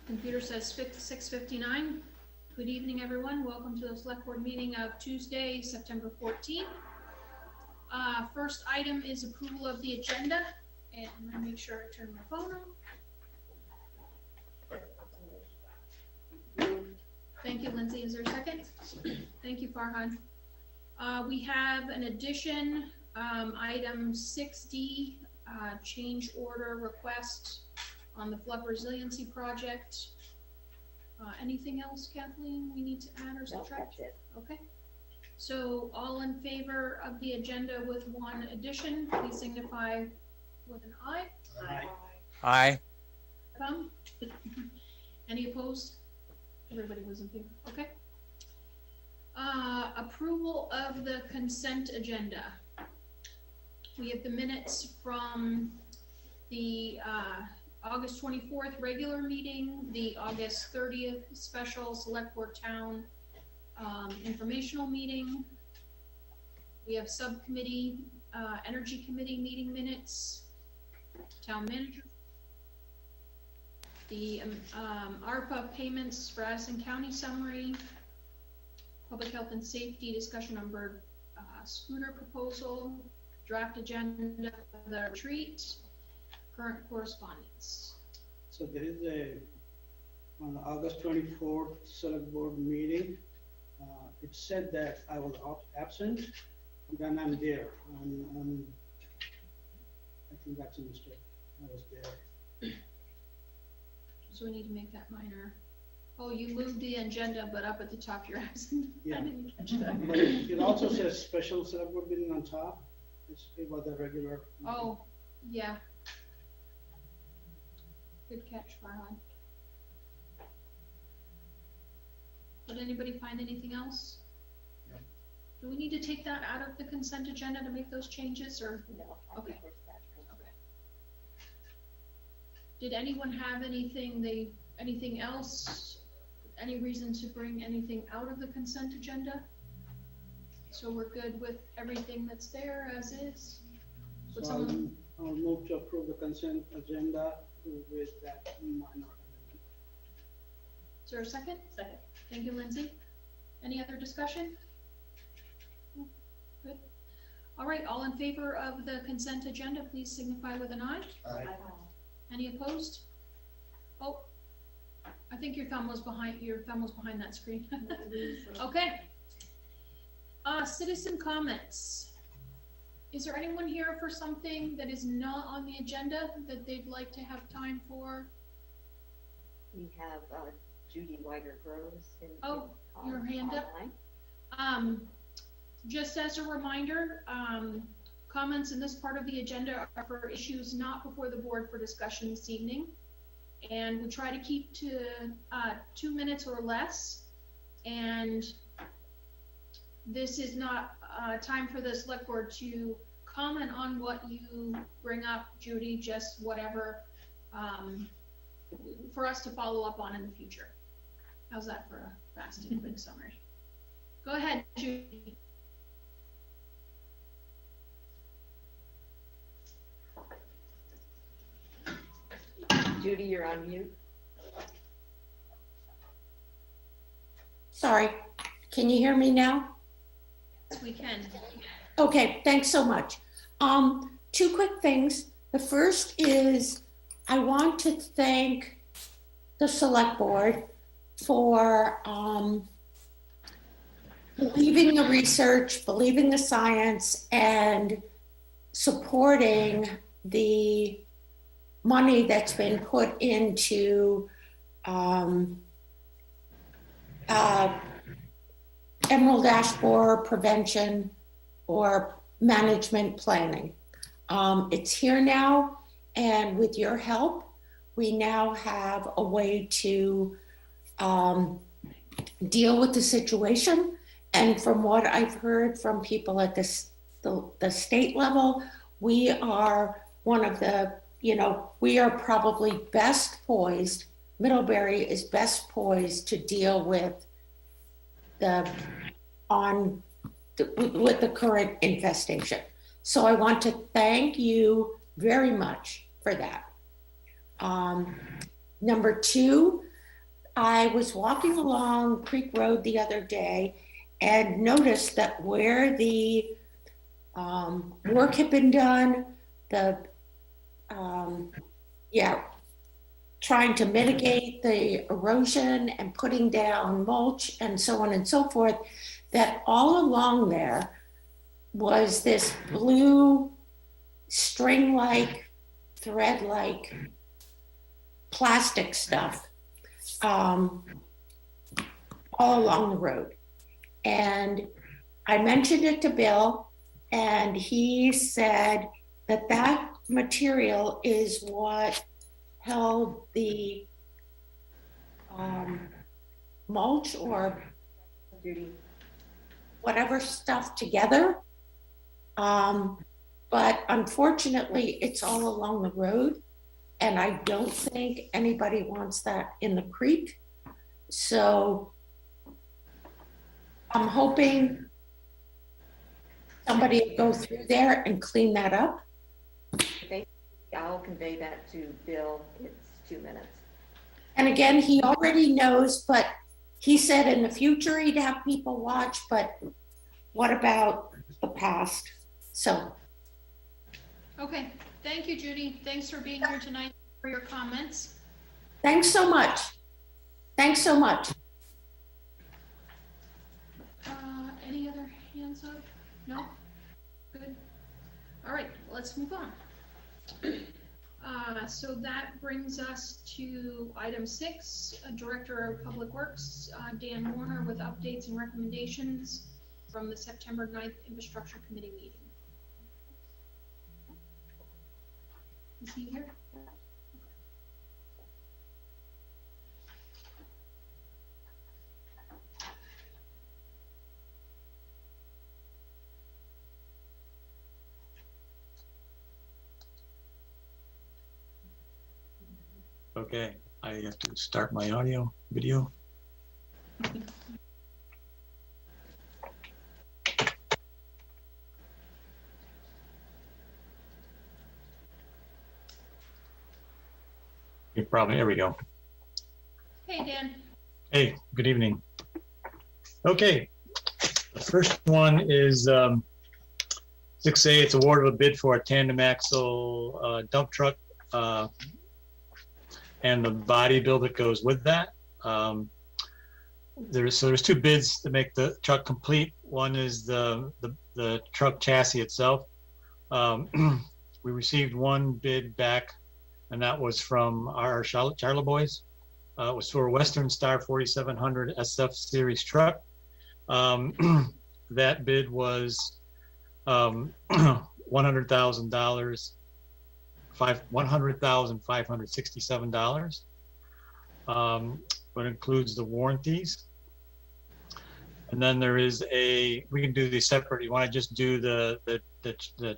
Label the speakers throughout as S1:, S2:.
S1: Computer says 6:59. Good evening, everyone. Welcome to the Select Board meeting of Tuesday, September 14th. First item is approval of the agenda, and I'm gonna make sure I turn my phone on. Thank you, Lindsay. Is there a second? Thank you, Farhan. We have an addition, item 6D, change order request on the flood resiliency project. Anything else, Kathleen, we need to add or subtract?
S2: No, that's it.
S1: Okay. So all in favor of the agenda with one addition, please signify with an aye.
S2: Aye.
S3: Aye.
S1: Thumb. Any opposed? Everybody was in favor. Okay. Approval of the consent agenda. We have the minutes from the August 24th regular meeting, the August 30th special Select Board Town informational meeting. We have subcommittee, energy committee meeting minutes, town manager. The ARPA payments for Addison County summary, public health and safety discussion on bird scooter proposal, draft agenda for the retreat, current correspondence.
S4: So there is on August 24th Select Board meeting, it said that I was absent, and then I'm there. I think that's a mistake. I was there.
S1: So we need to make that minor. Oh, you moved the agenda, but up at the top you're absent.
S4: Yeah.
S1: I didn't catch that.
S4: But it also says special Select Board meeting on top. It was a regular. meeting.
S1: Oh, yeah. Good catch, Farhan. Did anybody find anything else?
S4: No.
S1: Do we need to take that out of the consent agenda to make those changes, or?
S2: No, I
S1: Okay.
S2: think we're satisfied.
S1: Okay. Did anyone have anything else? Any reason to bring anything out of the consent agenda? So we're good with everything that's there as is? Would
S4: So
S1: someone-
S4: I'll move to approve the consent agenda with that minor amendment.
S1: Is there a second?
S2: Second.
S1: Thank you, Lindsay. Any other discussion? No? Good. All right, all in favor of the consent agenda, please signify with an aye.
S2: Aye.
S1: Any opposed? Oh, I think your thumb was behind that screen. Okay. Citizen comments. Is there anyone here for something that is not on the agenda that they'd like to have time for?
S2: We have Judy Weiger-Groves in.
S1: Oh, your hand up.
S2: online.
S1: Just as a reminder, comments in this part of the agenda are for issues not before the board for discussion this evening. And we try to keep to 2 minutes or less. And this is not time for the select board to comment on what you bring up, Judy, just whatever for us to follow up on in the future. How's that for a fast and quick summary? Go ahead, Judy.
S2: Judy, you're on mute.
S5: Sorry, can you hear me now?
S1: Yes, we can.
S5: Okay, thanks so much. Two quick things. The first is I want to thank the Select Board for believing the research, believing the science, and supporting the money that's been put into Emerald Ash Borer prevention or management planning. It's here now, and with your help, we now have a way to deal with the situation. And from what I've heard from people at the state level, we are one of the, we are probably best poised, Middlebury is best poised to deal with the current infestation. So I want to thank you very much for that. Number two, I was walking along Creek Road the other day and noticed that where the work had been done, trying to mitigate the erosion and putting down mulch and so on and so forth, that all along there was this blue string-like, thread-like plastic stuff all along the road. And I mentioned it to Bill, and he said that that material is what held the mulch or whatever stuff together. But unfortunately, it's all along the road, and I don't think anybody wants that in the creek. So I'm hoping somebody will go through there and clean that up.
S2: I'll convey that to Bill. It's 2 minutes.
S5: And again, he already knows, but he said in the future he'd have people watch, but what about the past? So.
S1: Okay, thank you, Judy. Thanks for being here tonight for your comments.
S5: Thanks so much. Thanks so much.
S1: Any other hands up? No? Good. All right, let's move on. So that brings us to item 6, Director of Public Works, Dan Warner, with updates and recommendations from the September 9th Infrastructure Committee meeting. Is he here?
S3: Okay, I have to start my audio, video. There we go.
S1: Hey, Dan.
S3: Hey, good evening. Okay, the first one is 6A. It's award of a bid for a tandem axle dump truck and the body build that goes with that. There's 2 bids to make the truck complete. One is the truck chassis itself. We received 1 bid back, and that was from our Charlotte boys. It was for a Western Star 4700 SF series truck. That bid was $100,000. $100,567, but includes the warranties. And then there is we can do these separate. You want to just do the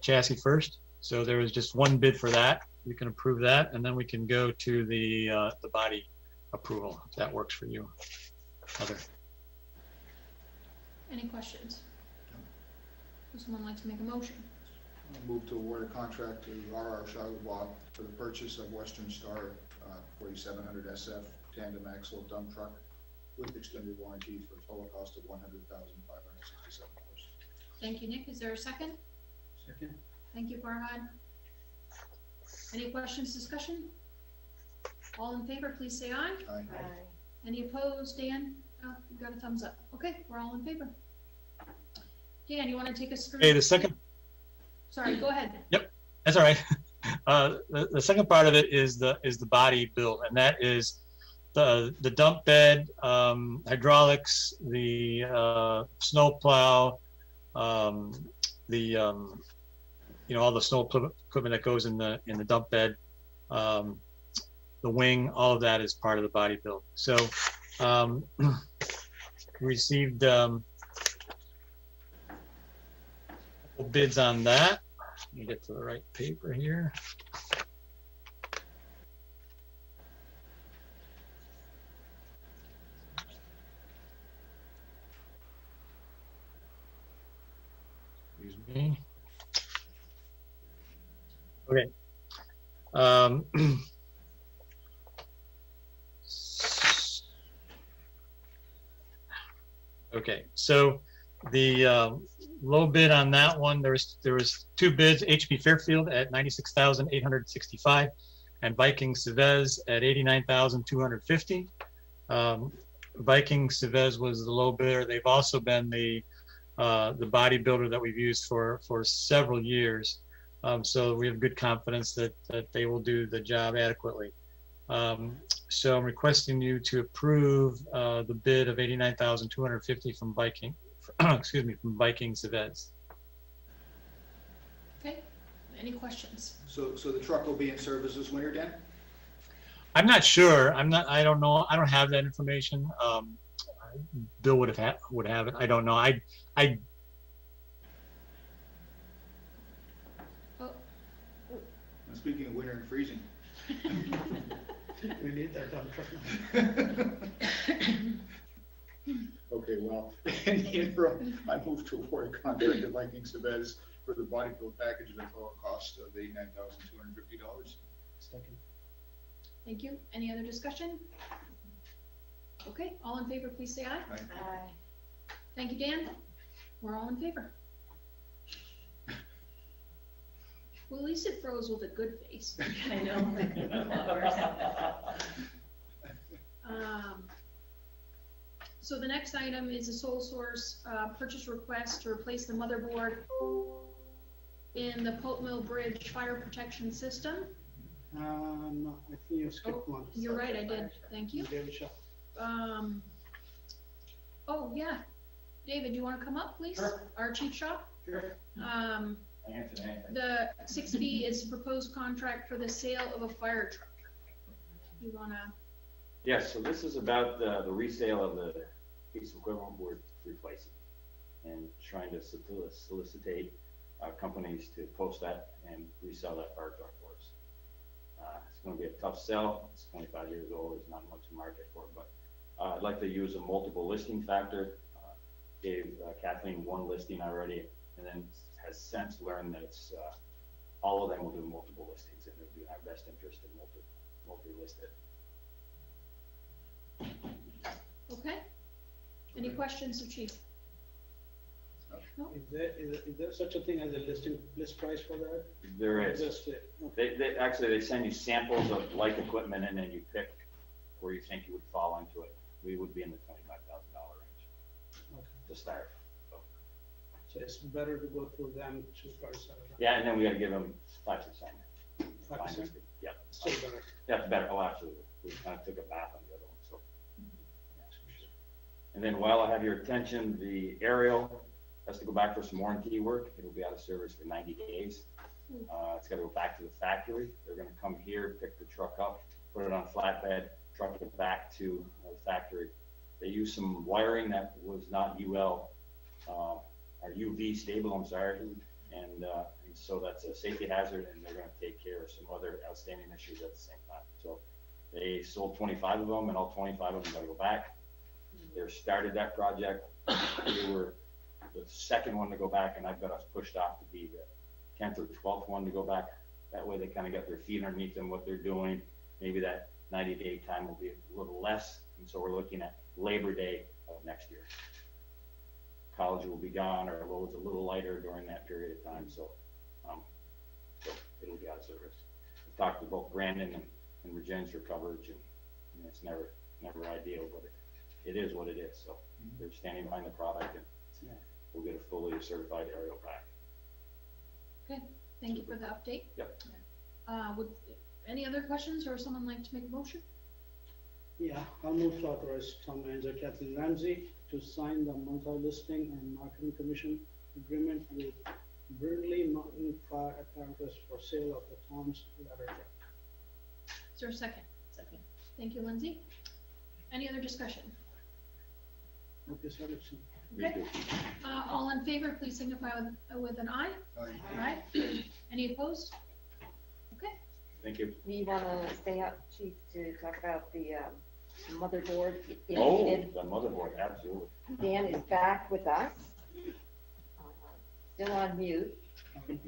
S3: chassis first? So there was just 1 bid for that. We can approve that, and then we can go to the body approval, if that works for you. Heather.
S1: Any questions? Would someone like to make a motion?
S6: I'll move to award a contract to R.R. Charlotte for the purchase of Western Star 4700 SF tandem axle dump truck with extended warranty for a total cost of $100,567.
S1: Thank you, Nick. Is there a second?
S4: Second.
S1: Thank you, Farhad. Any questions, discussion? All in favor, please say aye.
S6: Aye.
S1: Any opposed, Dan? Oh, you got a thumbs up. Okay, we're all in favor. Dan, you want to take us through?
S3: Okay, the second.
S1: Sorry, go ahead.
S3: Yep, that's all right. The second part of it is the body build, and that is the dump bed, hydraulics, the snow plow, all the snow equipment that goes in the dump bed, the wing, all of that is part of the body build. So we received bids on that. Let me get to the right paper here. Excuse me. Okay. Okay, so the low bid on that one, there was two bids, HB Fairfield at 96,865 and Viking Chavez at 89,250. Viking Chavez was the low bidder. They've also been the bodybuilder that we've used for several years. So we have good confidence that they will do the job adequately. So I'm requesting you to approve the bid of 89,250 from Viking, excuse me, from Viking Chavez.
S1: Okay, any questions?
S6: So the truck will be in service this winter, Dan?
S3: I'm not sure. I don't know. I don't have that information. Bill would have it. I don't know. I
S1: Oh,
S6: I'm speaking of winter and freezing.
S4: We need that dump truck.
S6: Okay, well, in the interim, I move to award a contract to Viking Chavez for the body build package at a total cost of $89,250.
S4: Second.
S1: thank you. Any other discussion? Okay, all in favor, please say aye.
S2: Aye.
S1: Thank you, Dan. We're all in favor. Well, at least it froze with a good face.
S2: I know.
S1: So the next item is a sole source purchase request to replace the motherboard in the Pulp Mill Bridge fire protection system.
S4: No, I think you skipped one.
S1: You're right, I did. Thank you.
S4: David Shaw.
S1: Oh, yeah. David, do you want to come up, please?
S7: Sure.
S1: Our chief shop.
S4: Sure.
S1: The 6B is proposed contract for the sale of a fire truck. You wanna?
S7: Yes, so this is about the resale of the piece of equipment we're replacing and trying to solicitate companies to post that and resell that fire truck for us. It's going to be a tough sell. It's 25 years old. There's not much market for it, but I'd like to use a multiple listing factor. Gave Kathleen one listing already, and then has since learned that it's all of them will do multiple listings, and they're doing our best interest in multi-list it.
S1: Okay. Any questions of chief? No?
S4: Is there such a thing as a list price for that?
S7: There is.
S4: Just, okay.
S7: They actually send you samples of like equipment, and then you pick where you think you would fall into it. We would be in the $25,000 range
S4: Okay.
S7: to start.
S4: So it's better to go through them to price out.
S7: Yeah, and then we got to give them 5%.
S4: 5%?
S7: Yeah,
S4: Still better.
S7: that's better. Oh, absolutely. We kind of took a bath on the other one, so. Yeah, for sure. And then while I have your attention, the aerial has to go back for some warranty work. It will be out of service for 90 days. It's got to go back to the factory. They're going to come here, pick the truck up, put it on a flatbed, truck it back to the factory. They used some wiring that was not UL, or UV stable, I'm sorry. And so that's a safety hazard, and they're going to take care of some other outstanding issues at the same time. So they sold 25 of them, and all 25 of them got to go back. They started that project. They were the second one to go back, and I've got us pushed off to be the 10th or 12th one to go back. That way they kind of got their feet underneath them, what they're doing. Maybe that 90-day time will be a little less, and so we're looking at Labor Day of next year. College will be gone, our load's a little lighter during that period of time, so it'll be out of service. I've talked to both Brandon and Regents for coverage, and it's never ideal, but it is what it is. So they're standing behind the product, and we'll get a fully certified aerial back.
S1: Okay, thank you for the update.
S7: Yep.
S1: Would any other questions, or someone like to make a motion?
S4: Yeah, I'll move to authorize town manager Kathleen Ramsey to sign the multi-listing and marketing commission agreement with Brindley Mountain Fire Apparatus for sale of the town's ladder truck.
S1: Is there a second? Second. Thank you, Lindsay. Any other discussion?
S4: Okay, so let's see.
S1: Okay. All in favor, please signify with an aye.
S6: Aye.
S1: Aye. Any opposed? Okay.
S7: Thank you.
S2: We want to stay up, chief, to talk about the motherboard.
S7: Oh, the motherboard, absolutely.
S2: Dan is back with us. Still on mute.
S1: Can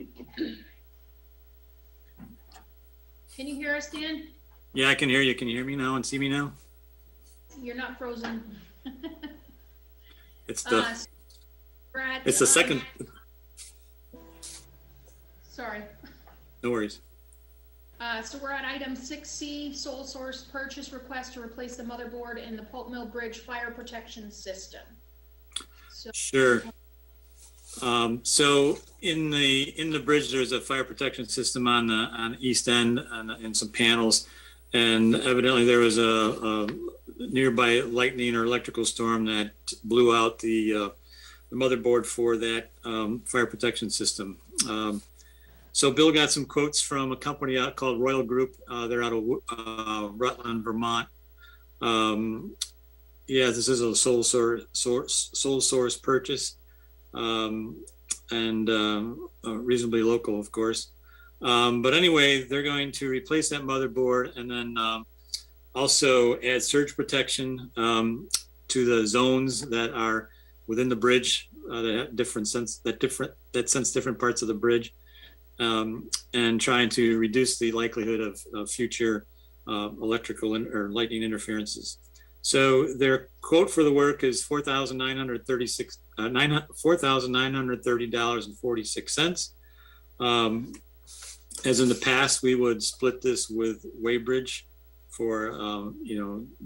S1: you hear us, Dan?
S3: Yeah, I can hear you. Can you hear me now and see me now?
S1: You're not frozen.
S8: It's the,
S1: we're at,
S8: it's the second,
S1: sorry.
S8: no worries.
S1: So we're at item 6C, sole source purchase request to replace the motherboard in the Pulp Mill Bridge fire protection system. So,
S8: Sure. So in the bridge, there's a fire protection system on the east end and some panels. And evidently there was a nearby lightning or electrical storm that blew out the motherboard for that fire protection system. So Bill got some quotes from a company out called Royal Group. They're out of Rutland, Vermont. Yeah, this is a sole source purchase, and reasonably local, of course. But anyway, they're going to replace that motherboard and then also add surge protection to the zones that are within the bridge that sense different parts of the bridge, and trying to reduce the likelihood of future electrical or lightning interferences. So their quote for the work is $4,930.46. As in the past, we would split this with Weybridge for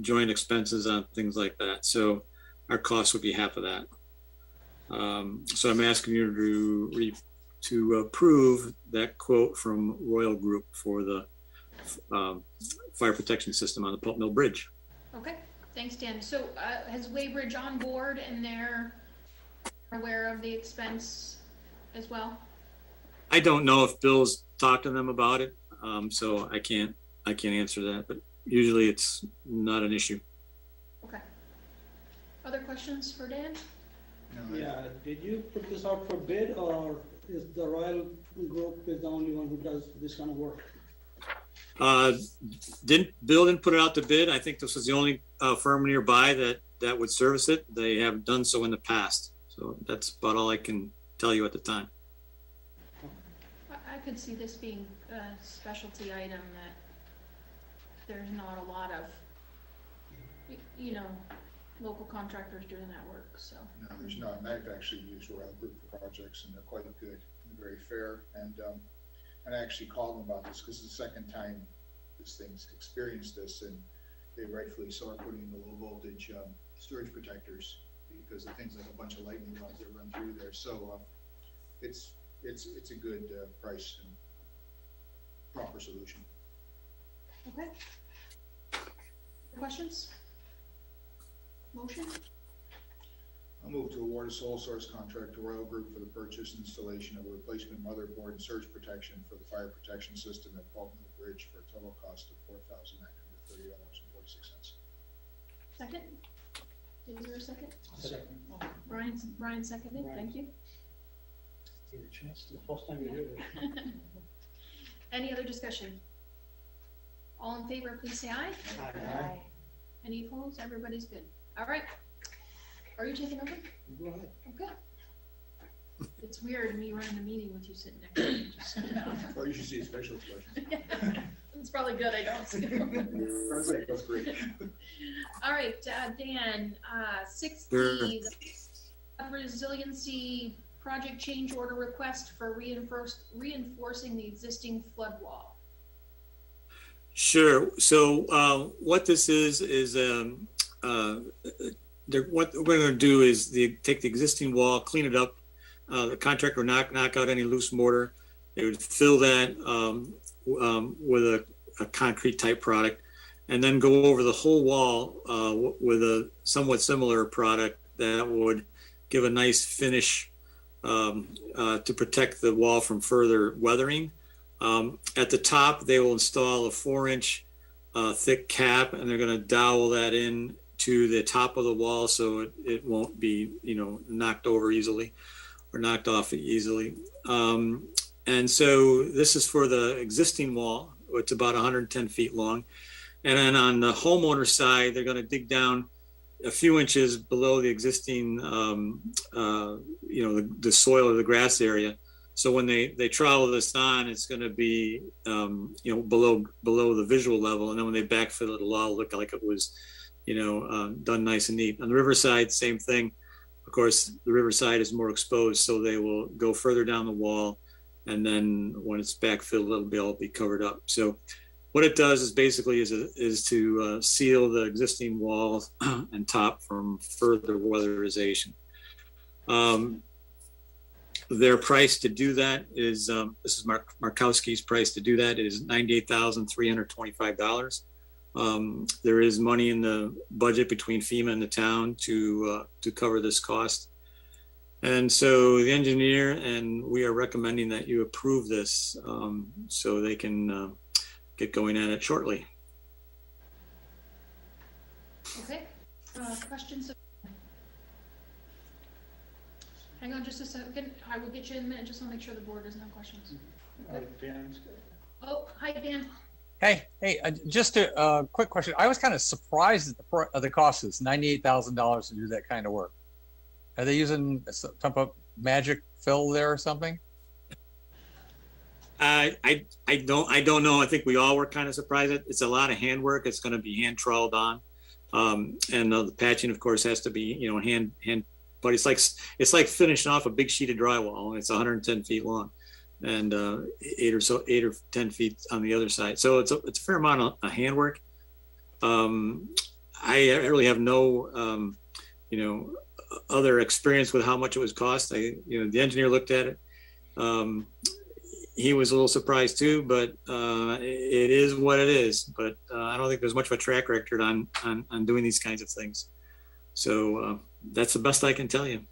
S8: joint expenses on things like that. So our cost would be half of that. So I'm asking you to approve that quote from Royal Group for the fire protection system on the Pulp Mill Bridge.
S1: okay, thanks, Dan. So has Weybridge on board and they're aware of the expense as well?
S8: I don't know if Bill's talked to them about it, so I can't answer that, but usually it's not an issue.
S1: Okay. Other questions for Dan?
S6: No,
S4: Yeah, did you put this out for bid, or is the Royal Group is the only one who does this kind of work?
S8: Bill didn't put it out to bid. I think this was the only firm nearby that would service it. They have done so in the past. So that's about all I can tell you at the time.
S1: I could see this being a specialty item that there's not a lot of, local contractors doing that work, so.
S6: No, there's not. And I've actually used Royal Group for projects, and they're quite good and very fair. And I actually called them about this because it's the second time this thing's experienced this, and they rightfully so are putting the low voltage storage protectors because the thing's like a bunch of lightning rods that run through there. So it's a good price and proper solution.
S1: Okay. Questions? Motion?
S6: I'll move to award a sole source contract to Royal Group for the purchase and installation of a replacement motherboard and surge protection for the fire protection system at Pulp Mill Bridge for a total cost of $4,930.46.
S1: Second? Is there a second?
S4: Second.
S1: Brian seconded, thank you.
S4: Give a chance, the first time you hear it.
S1: Any other discussion? All in favor, please say aye.
S4: Aye.
S1: Any opposed? Everybody's good. All right. Are you taking over?
S4: Go ahead.
S1: Okay. It's weird me running the meeting with you sitting next to me.
S6: Or you should see a special expression.
S1: It's probably good I don't.
S6: That's great.
S1: All right, Dan, 6D,
S8: Sure.
S1: the resiliency project change order request for reinforcing the existing flood wall.
S8: Sure. So what this is what we're going to do is take the existing wall, clean it up. The contractor would knock out any loose mortar. They would fill that with a concrete type product, and then go over the whole wall with a somewhat similar product that would give a nice finish to protect the wall from further weathering. At the top, they will install a 4-inch thick cap, and they're going to dowel that in to the top of the wall so it won't be, knocked over easily or knocked off easily. And so this is for the existing wall. It's about 110 feet long. And then on the homeowner side, they're going to dig down a few inches below the existing, the soil or the grass area. So when they trowel this on, it's going to be, below the visual level. And then when they backfill it, it'll all look like it was, done nice and neat. On the riverside, same thing. Of course, the riverside is more exposed, so they will go further down the wall. And then when it's backfilled, it'll be covered up. So what it does is basically is to seal the existing wall and top from further weatherization. Their price to do that is, this is Markowski's price to do that is $98,325. There is money in the budget between FEMA and the town to cover this cost. And so the engineer and we are recommending that you approve this so they can get going at it shortly.
S1: Okay, questions? Hang on just a second. I will get you in a minute. Just want to make sure the board doesn't have questions.
S4: Dan's good.
S1: Oh, hi, Dan.
S9: Hey, just a quick question. I was kind of surprised at the cost is $98,000 to do that kind of work. Are they using some type of magic fill there or something?
S8: I don't know. I think we all were kind of surprised. It's a lot of handwork. It's going to be hand troweled on, and the patching, of course, has to be hand. But it's like finishing off a big sheet of drywall, and it's 110 feet long, and 8 or 10 feet on the other side. So it's a fair amount of handwork. I really have no other experience with how much it was cost. The engineer looked at it. He was a little surprised too, but it is what it is. But I don't think there's much of a track record on doing these kinds of things. So that's the best I can tell you.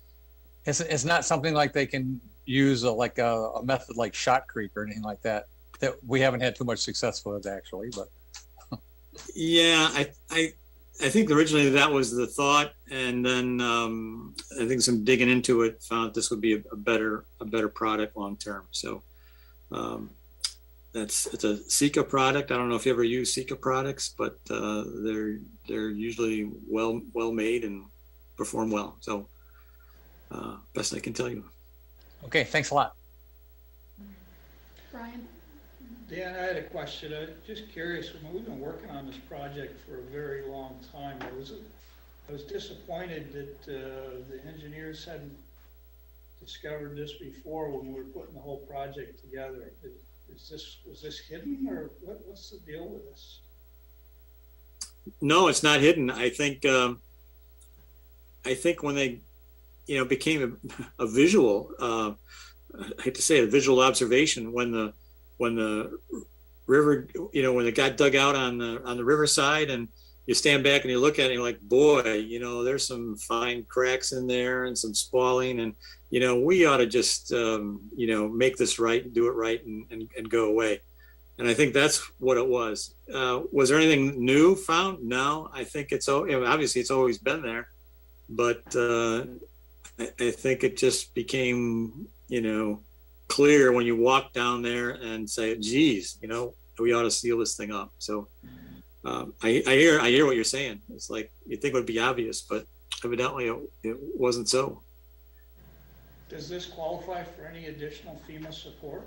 S9: It's not something like they can use a method like shotcrete or anything like that we haven't had too much success with actually. But
S8: yeah, I think originally that was the thought, and then I think some digging into it found this would be a better product long term. So it's a Sika product. I don't know if you ever use Sika products, but they're usually well made and perform well. So best I can tell you.
S9: okay, thanks a lot.
S1: Brian?
S10: Dan, I had a question. Just curious, we've been working on this project for a very long time. I was disappointed that the engineers hadn't discovered this before when we were putting the whole project together. Was this hidden, or what's the deal with this?
S8: No, it's not hidden. I think when they became a visual, I hate to say it, a visual observation when the river, when it got dug out on the riverside, and you stand back and you look at it and you're like, boy, there's some fine cracks in there and some spalling, and we ought to just make this right and do it right and go away. And I think that's what it was. Was there anything new found? No, I think obviously it's always been there, but I think it just became clear when you walk down there and say, geez, we ought to seal this thing up. So I hear what you're saying. It's like you think it would be obvious, but evidently it wasn't so.
S10: Does this qualify for any additional FEMA support?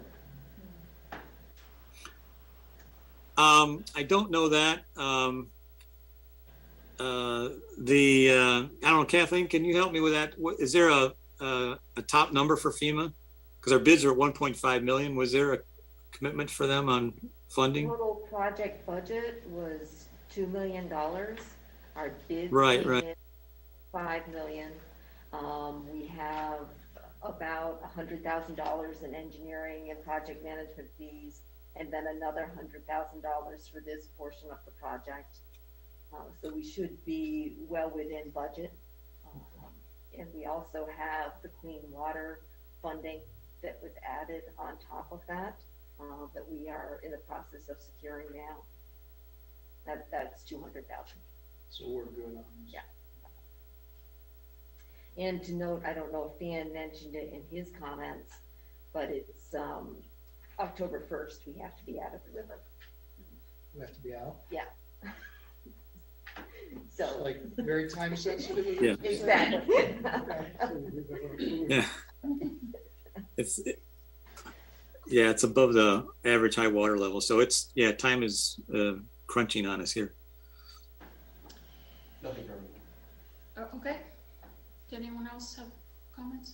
S8: I don't know that. I don't know, Kathleen, can you help me with that? Is there a top number for FEMA? Because our bids are at 1.5 million. Was there a commitment for them on funding?
S2: Total project budget was $2 million. Our bid
S8: Right.
S2: $5 million. We have about $100,000 in engineering and project management fees, and then another $100,000 for this portion of the project. So we should be well within budget. And we also have the clean water funding that was added on top of that, that we are in the process of securing now. That's $200,000.
S10: So we're good on this.
S2: Yeah. And to note, I don't know if Dan mentioned it in his comments, but it's October 1st, we have to be out of the river.
S10: We have to be out.
S2: Yeah.
S10: It's
S2: So,
S10: like very time sensitive.
S8: Yeah.
S2: exactly.
S8: Yeah. It's above the average high water level. So time is crunching on us here.
S1: Okay. Did anyone else have comments?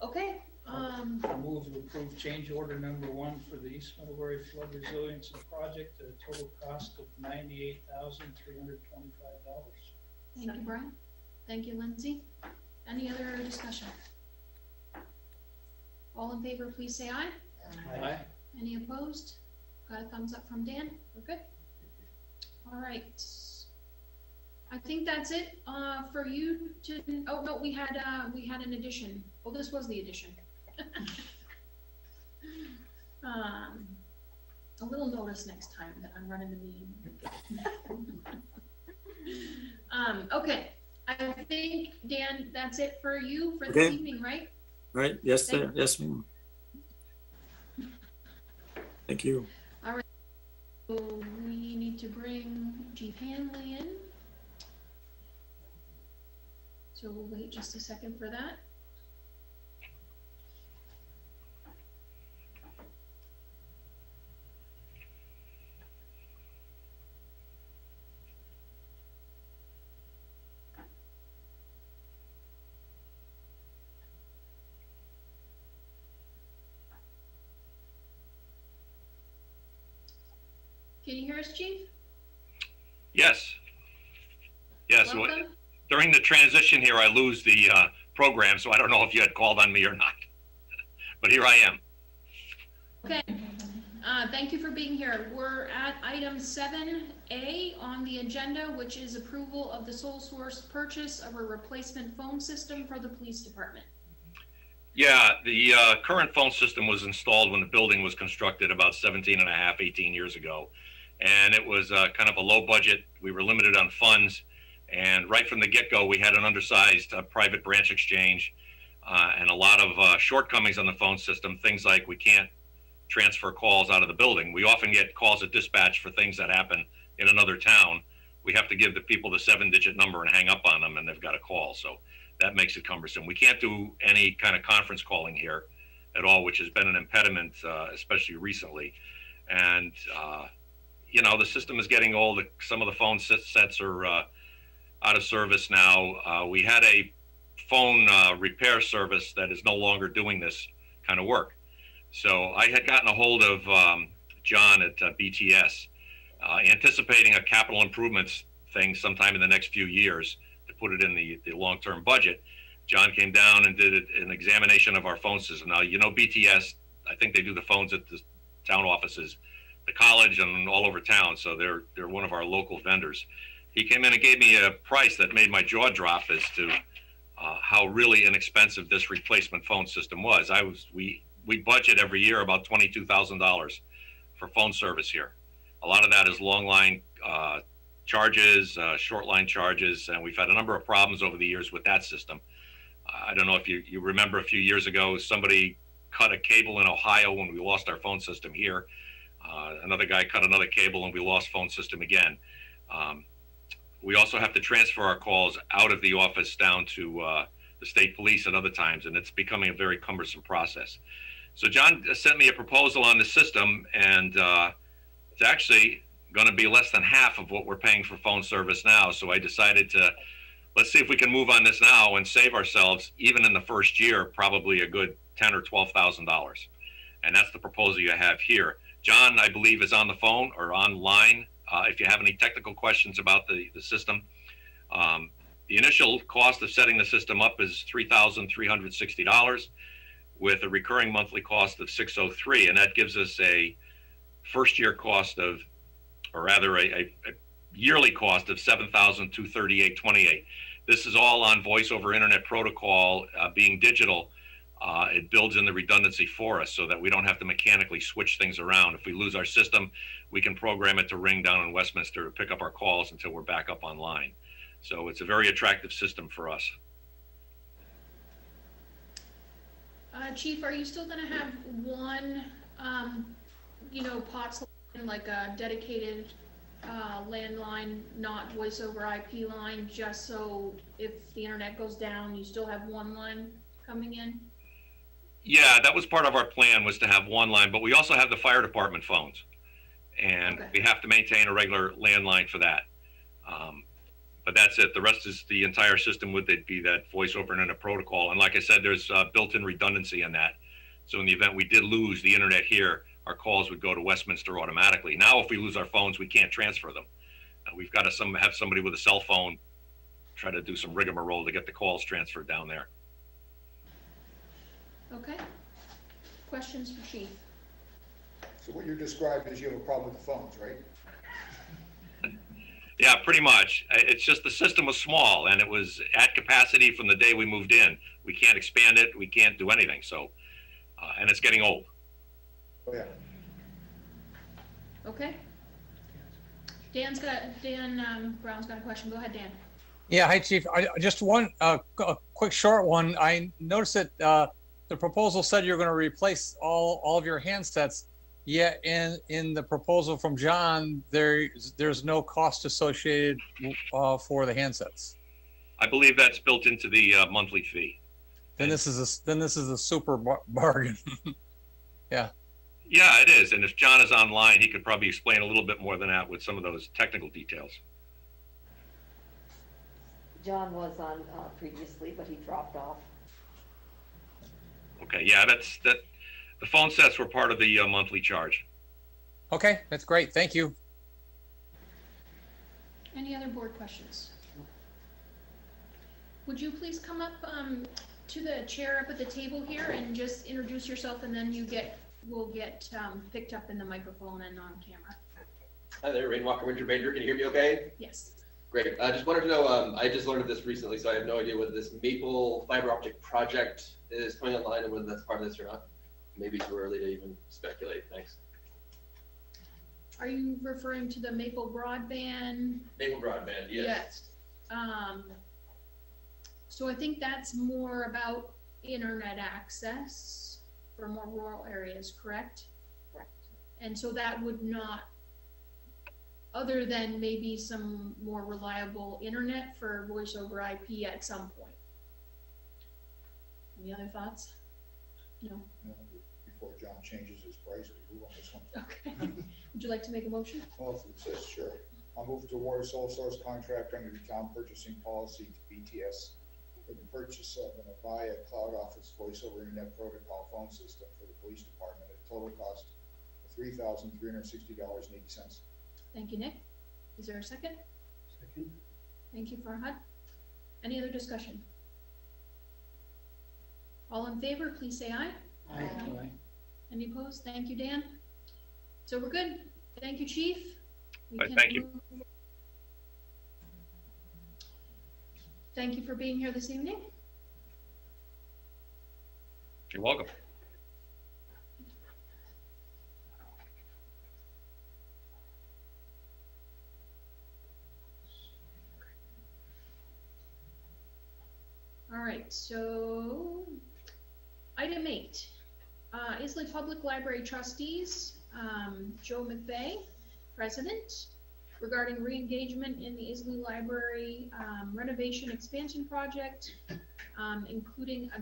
S1: Okay,
S10: I move to approve change order number 1 for the East Middlebury Flood Resilience Project at a total cost of $98,325.
S1: thank you, Brian. Thank you, Lindsay. Any other discussion? All in favor, please say aye.
S10: Aye.
S1: Any opposed? Got a thumbs up from Dan, we're good. All right. I think that's it, for you to, oh, no, we had an addition. Well, this was the addition. A little notice next time that I'm running the meeting. Okay, I think, Dan, that's it for you for this
S8: Okay.
S1: evening, right?
S8: Right, yes, sir, yes, ma'am. Thank you.
S1: So we need to bring Chief Hanley in. So we'll wait just a second for that. Can you hear us, Chief?
S11: Yes. Yes.
S1: Welcome.
S11: During the transition here, I lose the program, so I don't know if you had called on me or not. But here I am.
S1: Okay. Thank you for being here. We're at item 7A on the agenda, which is approval of the sole source purchase of a replacement phone system for the police department.
S11: Yeah, the current phone system was installed when the building was constructed about 18 years ago. And it was kind of a low budget. We were limited on funds. And right from the get-go, we had an undersized private branch exchange and a lot of shortcomings on the phone system, things like we can't transfer calls out of the building. We often get calls at dispatch for things that happen in another town. We have to give the people the 7-digit number and hang up on them, and they've got a call. So that makes it cumbersome. We can't do any kind of conference calling here at all, which has been an impediment, especially recently. And, you know, the system is getting old. Some of the phone sets are out of service now. We had a phone repair service that is no longer doing this kind of work. So I had gotten a hold of John at BTS, anticipating a capital improvements thing sometime in the next few years to put it in the long-term budget. John came down and did an examination of our phone system. Now, you know, BTS, I think they do the phones at the town offices, the college, and all over town. So they're one of our local vendors. He came in and gave me a price that made my jaw drop as to how really inexpensive this replacement phone system was. We budget every year about $22,000 for phone service here. A lot of that is long line charges, short line charges, and we've had a number of problems over the years with that system. I don't know if you remember a few years ago, somebody cut a cable in Ohio when we lost our phone system here. Another guy cut another cable and we lost phone system again. We also have to transfer our calls out of the office down to the state police at other times, and it's becoming a very cumbersome process. So John sent me a proposal on the system, and it's actually going to be less than half of what we're paying for phone service now. So I decided let's see if we can move on this now and save ourselves, even in the first year, probably a good $10,000 or $12,000. And that's the proposal you have here. John, I believe, is on the phone or online. If you have any technical questions about the system, the initial cost of setting the system up is $3,360 with a recurring monthly cost of $603, and that gives us a first year cost of, or rather a yearly cost of $7,238.28. This is all on voice over internet protocol, being digital. It builds in the redundancy for us so that we don't have to mechanically switch things around. If we lose our system, we can program it to ring down in Westminster to pick up our calls until we're back up online. So it's a very attractive system for us.
S1: Chief, are you still gonna have one, POTS line, like a dedicated landline, not voice over IP line, just so if the internet goes down, you still have one line coming in?
S11: Yeah, that was part of our plan, was to have one line, but we also have the fire department phones. And
S1: Okay.
S11: we have to maintain a regular landline for that. But that's it. The rest is the entire system would be that voice over internet protocol. And like I said, there's built-in redundancy in that. So in the event we did lose the internet here, our calls would go to Westminster automatically. Now, if we lose our phones, we can't transfer them. We've got to have somebody with a cell phone try to do some rigmarole to get the calls transferred down there.
S1: Okay. Questions for Chief?
S6: So what you're describing is you have a problem with the phones, right?
S11: Yeah, pretty much. It's just the system was small and it was at capacity from the day we moved in. We can't expand it. We can't do anything. So, and it's getting old.
S6: Oh, yeah.
S1: Okay. Dan Brown's got a question. Go ahead, Dan.
S9: Yeah, hi, Chief. Just one a quick short one. I noticed that the proposal said you're going to replace all of your handsets. Yet in the proposal from John, there's no cost associated for the handsets.
S11: I believe that's built into the monthly fee.
S9: Then this is a super bargain. Yeah.
S11: Yeah, it is. And if John is online, he could probably explain a little bit more than that with some of those technical details.
S2: John was on previously, but he dropped off.
S11: Okay, yeah, the phone sets were part of the monthly charge.
S9: Okay, that's great. Thank you.
S1: Any other board questions? Would you please come up to the chair up at the table here and just introduce yourself, and then will get picked up in the microphone and on camera.
S12: Hi there, Rainwalker Winter Ranger. Can you hear me okay?
S1: Yes.
S12: Great. I just wanted to know, I just learned of this recently, so I have no idea whether this Maple fiber optic project is coming online and whether that's part of this or not. Maybe too early to even speculate. Thanks.
S1: Are you referring to the Maple broadband?
S12: Maple broadband, yes.
S1: So I think that's more about internet access for more rural areas, correct?
S2: Correct.
S1: And so that would not, other than maybe some more reliable internet for voice over IP at some point. Any other thoughts? No?
S6: Before John changes his price, we move on this one.
S1: Okay. Would you like to make a motion?
S6: Well, if it says, sure. I'll move to award a sole source contract under the town purchasing policy to BTS for the purchase of an Avaya Cloud Office voice over internet protocol phone system for the police department at a total cost of $3,360.80.
S1: Thank you, Nick. Is there a second?
S4: Second.
S1: Thank you, Farhad. Any other discussion? All in favor, please say aye.
S4: Aye.
S1: Any opposed? Thank you, Dan. So we're good. Thank you, Chief. We
S11: Right,
S1: can
S11: thank you.
S1: move- Thank you for being here this evening.
S11: You're welcome.
S1: All right, so item 8, Islay Public Library Trustees, Joe McVeigh, President, regarding re-engagement in the Islay Library renovation expansion project, including a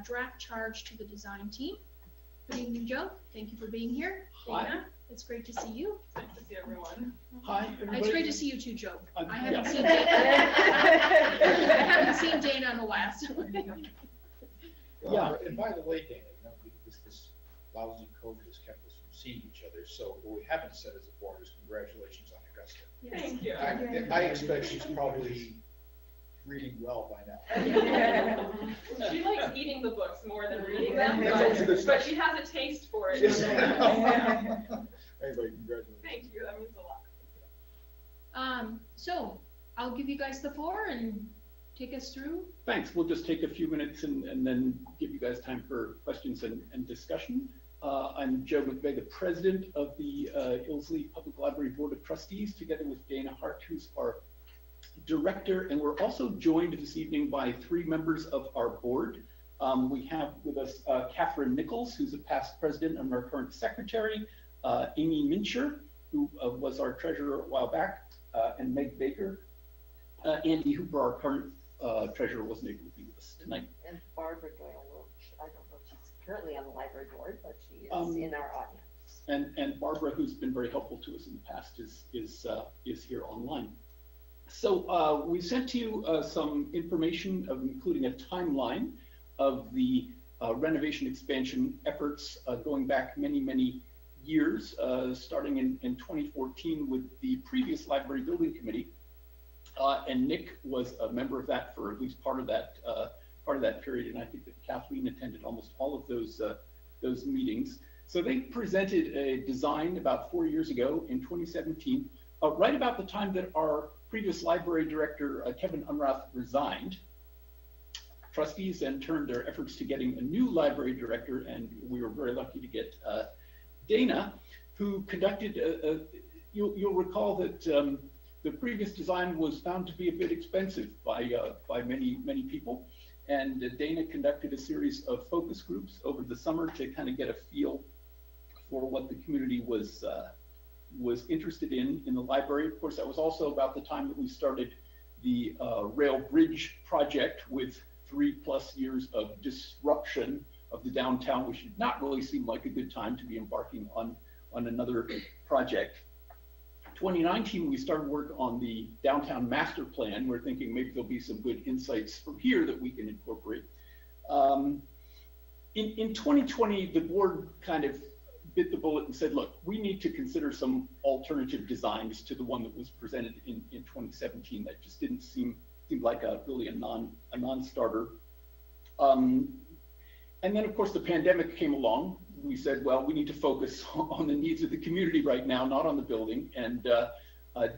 S1: draft charge to the design team. Good evening, Joe. Thank you for being here.
S13: Hi.
S1: Dana, it's great to see you.
S13: Nice to see everyone.
S4: Hi, everybody.
S1: It's great to see you too, Joe. I haven't
S4: yeah.
S1: seen Dana. I haven't seen Dana in the last.
S4: Yeah.
S6: And by the way, Dana, you know, this lousy COVID has kept us from seeing each other. So what we haven't said as a board is congratulations on Augusta.
S1: Yes.
S13: Thank you.
S6: I expect she's probably reading well by now.
S13: She likes eating the books more than reading them,
S6: That's always a good
S13: but
S6: start.
S13: she has a taste for it.
S6: Anyway, congratulations.
S13: Thank you, that means a lot.
S1: So I'll give you guys the floor and take us through.
S14: Thanks. We'll just take a few minutes and then give you guys time for questions and discussion. I'm Joe McVeigh, the president of the Islay Public Library Board of Trustees, together with Dana Hart, who's our director. And we're also joined this evening by 3 members of our board. We have with us Catherine Nichols, who's a past president and our current secretary, Amy Mincher, who was our treasurer a while back, and Meg Baker. Andy Hooper, our current treasurer, wasn't able to be with us tonight.
S2: And Barbara Doyle Roach. I don't know if she's currently on the library board, but she is in our audience.
S14: And Barbara, who's been very helpful to us in the past, is here online. So we sent to you some information of including a timeline of the renovation expansion efforts going back many, many years, starting in 2014 with the previous library building committee. And Nick was a member of that for at least part of that period. And I think that Kathleen attended almost all of those meetings. So they presented a design about 4 years ago in 2017, right about the time that our previous library director, Kevin Unrath, resigned. Trustees then turned their efforts to getting a new library director, and we were very lucky to get Dana, who conducted, you'll recall that the previous design was found to be a bit expensive by many people. And Dana conducted a series of focus groups over the summer to kind of get a feel for what the community was interested in the library. Of course, that was also about the time that we started the rail bridge project with 3+ years of disruption of the downtown, which did not really seem like a good time to be embarking on another project. 2019, we started work on the downtown master plan. We're thinking maybe there'll be some good insights from here that we can incorporate. In 2020, the board kind of bit the bullet and said, look, we need to consider some alternative designs to the one that was presented in 2017. That just didn't seem like really a non-starter. And then of course the pandemic came along. We said, well, we need to focus on the needs of the community right now, not on the building. And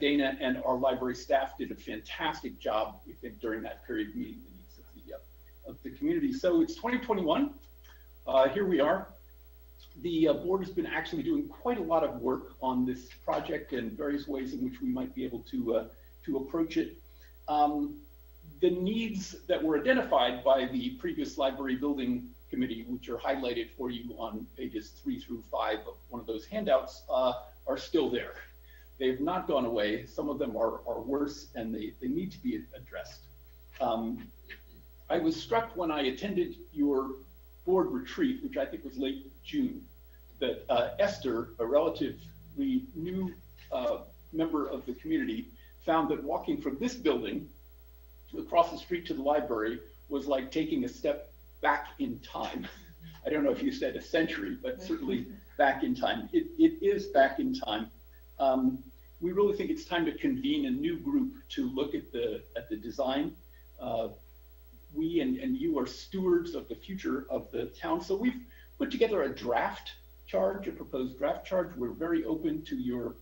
S14: Dana and our library staff did a fantastic job, we think, during that period, meeting the needs of the community. So it's 2021. Here we are. The board has been actually doing quite a lot of work on this project and various ways in which we might be able to approach it. The needs that were identified by the previous library building committee, which are highlighted for you on pages 3 through 5 of one of those handouts, are still there. They have not gone away. Some of them are worse, and they need to be addressed. I was struck when I attended your board retreat, which I think was late June, that Esther, a relatively new member of the community, found that walking from this building across the street to the library was like taking a step back in time. I don't know if you said a century, but certainly back in time. It is back in time. We really think it's time to convene a new group to look at the design. We and you are stewards of the future of the town. So we've put together a draft charge, a proposed draft charge. We're very open to your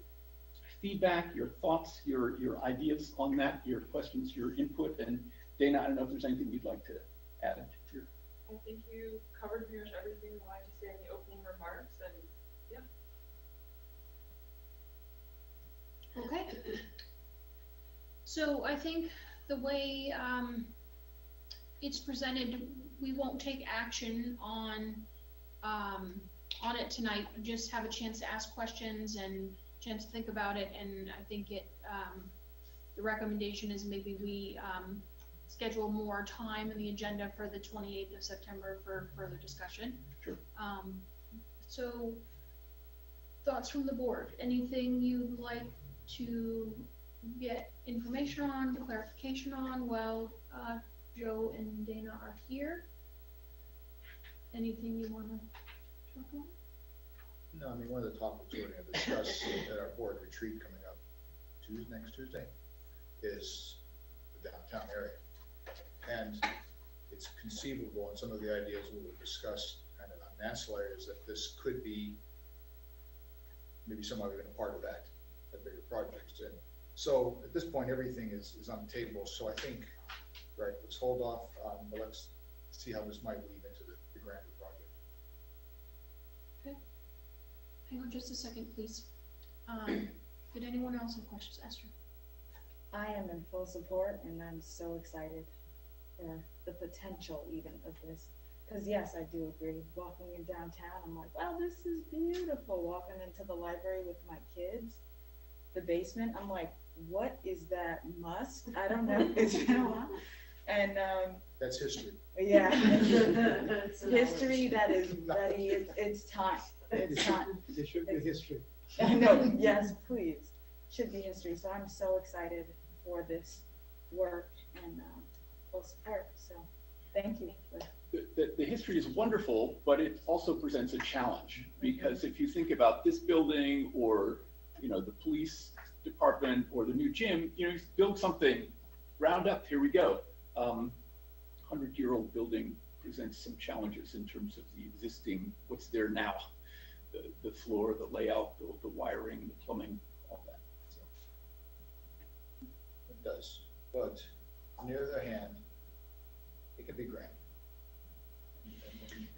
S14: feedback, your thoughts, your ideas on that, your questions, your input. And Dana, I don't know if there's anything you'd like to add here.
S13: I think you covered pretty much everything I wanted to say in the opening remarks, and yeah.
S1: Okay. So I think the way it's presented, we won't take action on it tonight. Just have a chance to ask questions and chance to think about it. And I think the recommendation is maybe we schedule more time in the agenda for the 28th of September for further discussion.
S14: Sure.
S1: So thoughts from the board? Anything you'd like to get information on, clarification on while Joe and Dana are here? Anything you want to talk about?
S6: No, I mean, one of the topics we're going to discuss at our board retreat coming up next Tuesday is the downtown area. And it's conceivable, and some of the ideas we will discuss kind of on ancillary is that this could be maybe somehow even a part of that bigger project. And so at this point, everything is on the table. So I think, right, let's hold off, but let's see how this might weave into the grander project.
S1: Okay. Hang on just a second, please. Did anyone else have questions? Esther?
S2: I am in full support, and I'm so excited for the potential even of this. Because yes, I do agree. Walking in downtown, I'm like, wow, this is beautiful. Walking into the library with my kids, the basement, I'm like, what is that must? I don't know. It's been a while. And
S6: That's history.
S2: yeah, history that is ready. It's time. It's time.
S4: There should be history.
S2: I know. Yes, please. Should be history. So I'm so excited
S15: for this work and full support. So thank you.
S14: The history is wonderful, but it also presents a challenge, because if you think about this building or, you know, the police department or the new gym, you know, you build something, round up, here we go. 100-year-old building presents some challenges in terms of the existing, what's there now, the floor, the layout, the wiring, the plumbing, all that. So.
S6: It does, but on the other hand, it could be grand.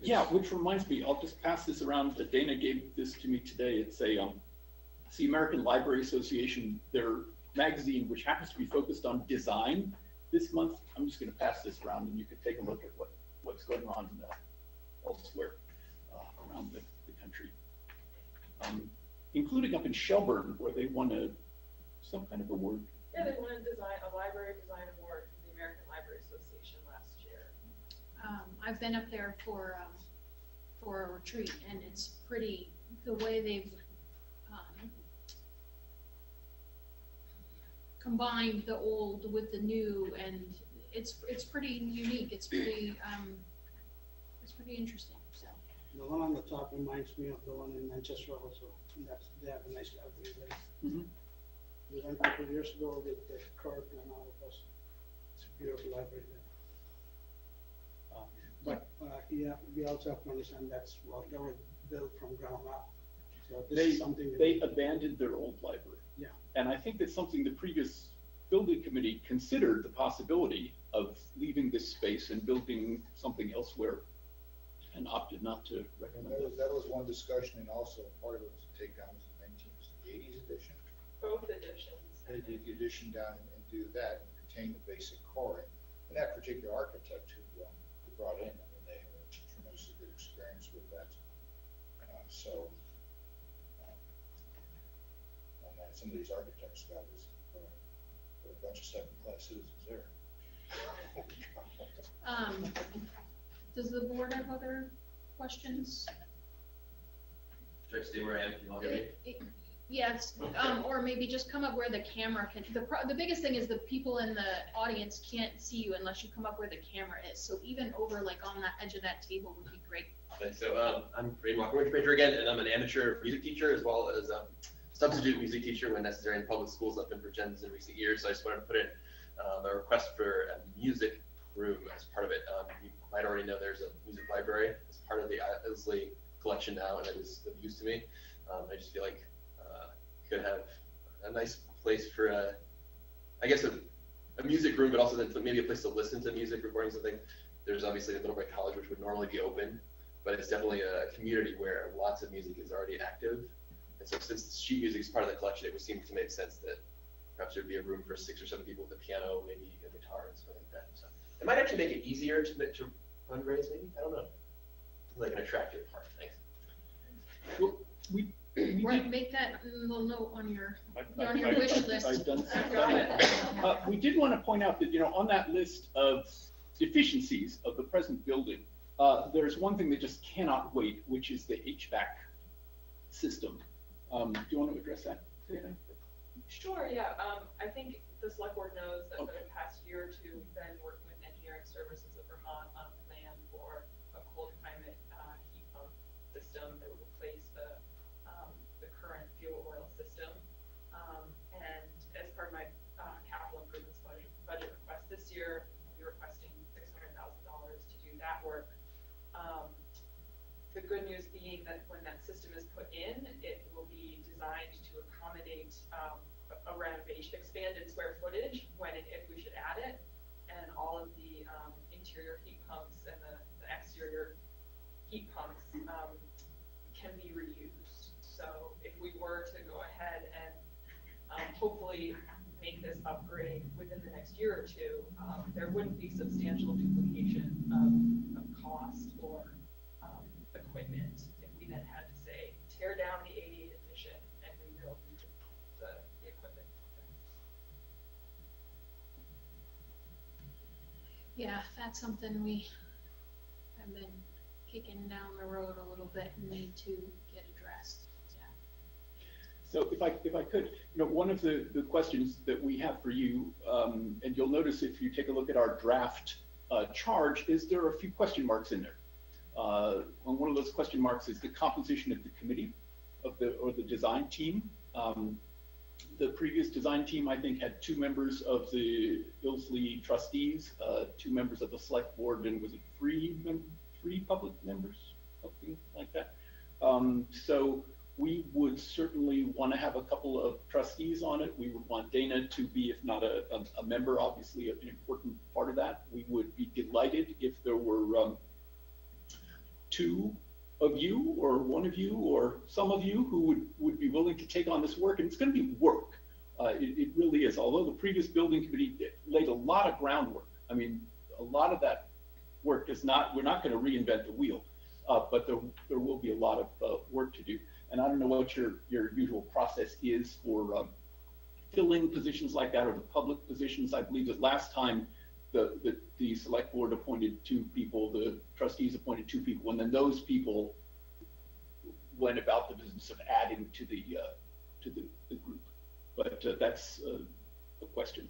S14: Yeah, which reminds me, I'll just pass this around. Dana gave this to me today. It's it's the American Library Association, their magazine, which happens to be focused on design this month. I'm just going to pass this around, and you can take a look at what's going on elsewhere around the country, including up in Shelburne, where they won some kind of award.
S13: Yeah, they won a library design award from the American Library Association last year.
S1: I've been up there for a retreat, and it's pretty, the way they've combined the old with the new, and it's pretty unique. It's pretty interesting. So
S4: The one on the top reminds me of the one in Manchester also. They have a nice library there.
S14: Mhm.
S4: We went a couple of years ago with Kurt and all of us. It's a beautiful library there. Yeah, we also have to understand that was built from ground up. So this is something
S14: They abandoned their old library.
S4: Yeah.
S14: And I think that's something the previous building committee considered, the possibility of leaving this space and building something elsewhere, and opted not to
S6: And
S14: recommend it.
S6: that was one discussion, and also part of it was to take down the 80s edition.
S13: Both editions.
S6: They did the addition down and do that and retain the basic core. And that particular architect who brought in, I mean, they have a tremendously good experience with that. And then some of these architects got this, put a bunch of second-class citizens there.
S1: does the board have other questions?
S12: Should I stay where I am? Can you all hear me?
S1: Yes, or maybe just come up where the camera can, the biggest thing is the people in the audience can't see you unless you come up where the camera is. So even over like on the edge of that table would be great.
S12: Okay, so I'm Braden Walker, major again, and I'm an amateur music teacher as well as substitute music teacher when necessary in public schools. I've been for gens in recent years, so I just wanted to put in a request for a music room as part of it. You might already know there's a music library as part of the Isley collection now, and it is of use to me. I just feel like could have a nice place for I guess a music room, but also then maybe a place to listen to music recordings and things. There's obviously a Middlebury College, which would normally be open, but it's definitely a community where lots of music is already active. And so since sheet music is part of the collection, it would seem to make sense that perhaps there'd be a room for 6 or 7 people with a piano, maybe a guitar and something like that. So it might actually make it easier to fundraise, maybe? I don't know. It's like an attractive part. Thanks.
S14: Well, we
S1: Make that little note on your wish list.
S14: I've done we did want to point out that, you know, on that list of deficiencies of the present building, there's one thing that just cannot wait, which is the HVAC system. Do you want to address that, Dana?
S13: Sure, yeah. I think the select board knows that for the past year or two, we've been working with engineering services of Vermont on a plan for a cold climate heat pump system that would replace the current fuel oil system. And as part of my capital improvements budget request this year, we're requesting $600,000 to do that work. The good news being that when that system is put in, it will be designed to accommodate a renovation, expanded square footage if we should add it, and all of the interior heat pumps and the exterior heat pumps can be reused. So if we were to go ahead and hopefully make this upgrade within the next year or two, there wouldn't be substantial duplication of cost or equipment if we then had to say tear down the 88 edition and rebuild the equipment.
S1: Yeah, that's something we have been kicking down the road a little bit and need to get addressed. Yeah.
S14: So if I could, one of the questions that we have for you, and you'll notice if you take a look at our draft charge, is there are a few question marks in there. And one of those question marks is the composition of the committee or the design team. The previous design team, I think, had 2 members of the Ilsley trustees, 2 members of the select board, and was it 3 public members, something like that. So we would certainly want to have a couple of trustees on it. We would want Dana to be, if not a member, obviously an important part of that. We would be delighted if there were 2 of you or 1 of you or some of you who would be willing to take on this work. And it's going to be work. It really is. Although the previous building committee laid a lot of groundwork. I mean, a lot of that work is not, we're not going to reinvent the wheel, but there will be a lot of work to do. And I don't know what your usual process is for filling positions like that, or the public positions. I believe that last time the select board appointed 2 people, the trustees appointed 2 people, and then those people went about the business of adding to the group. But that's a question,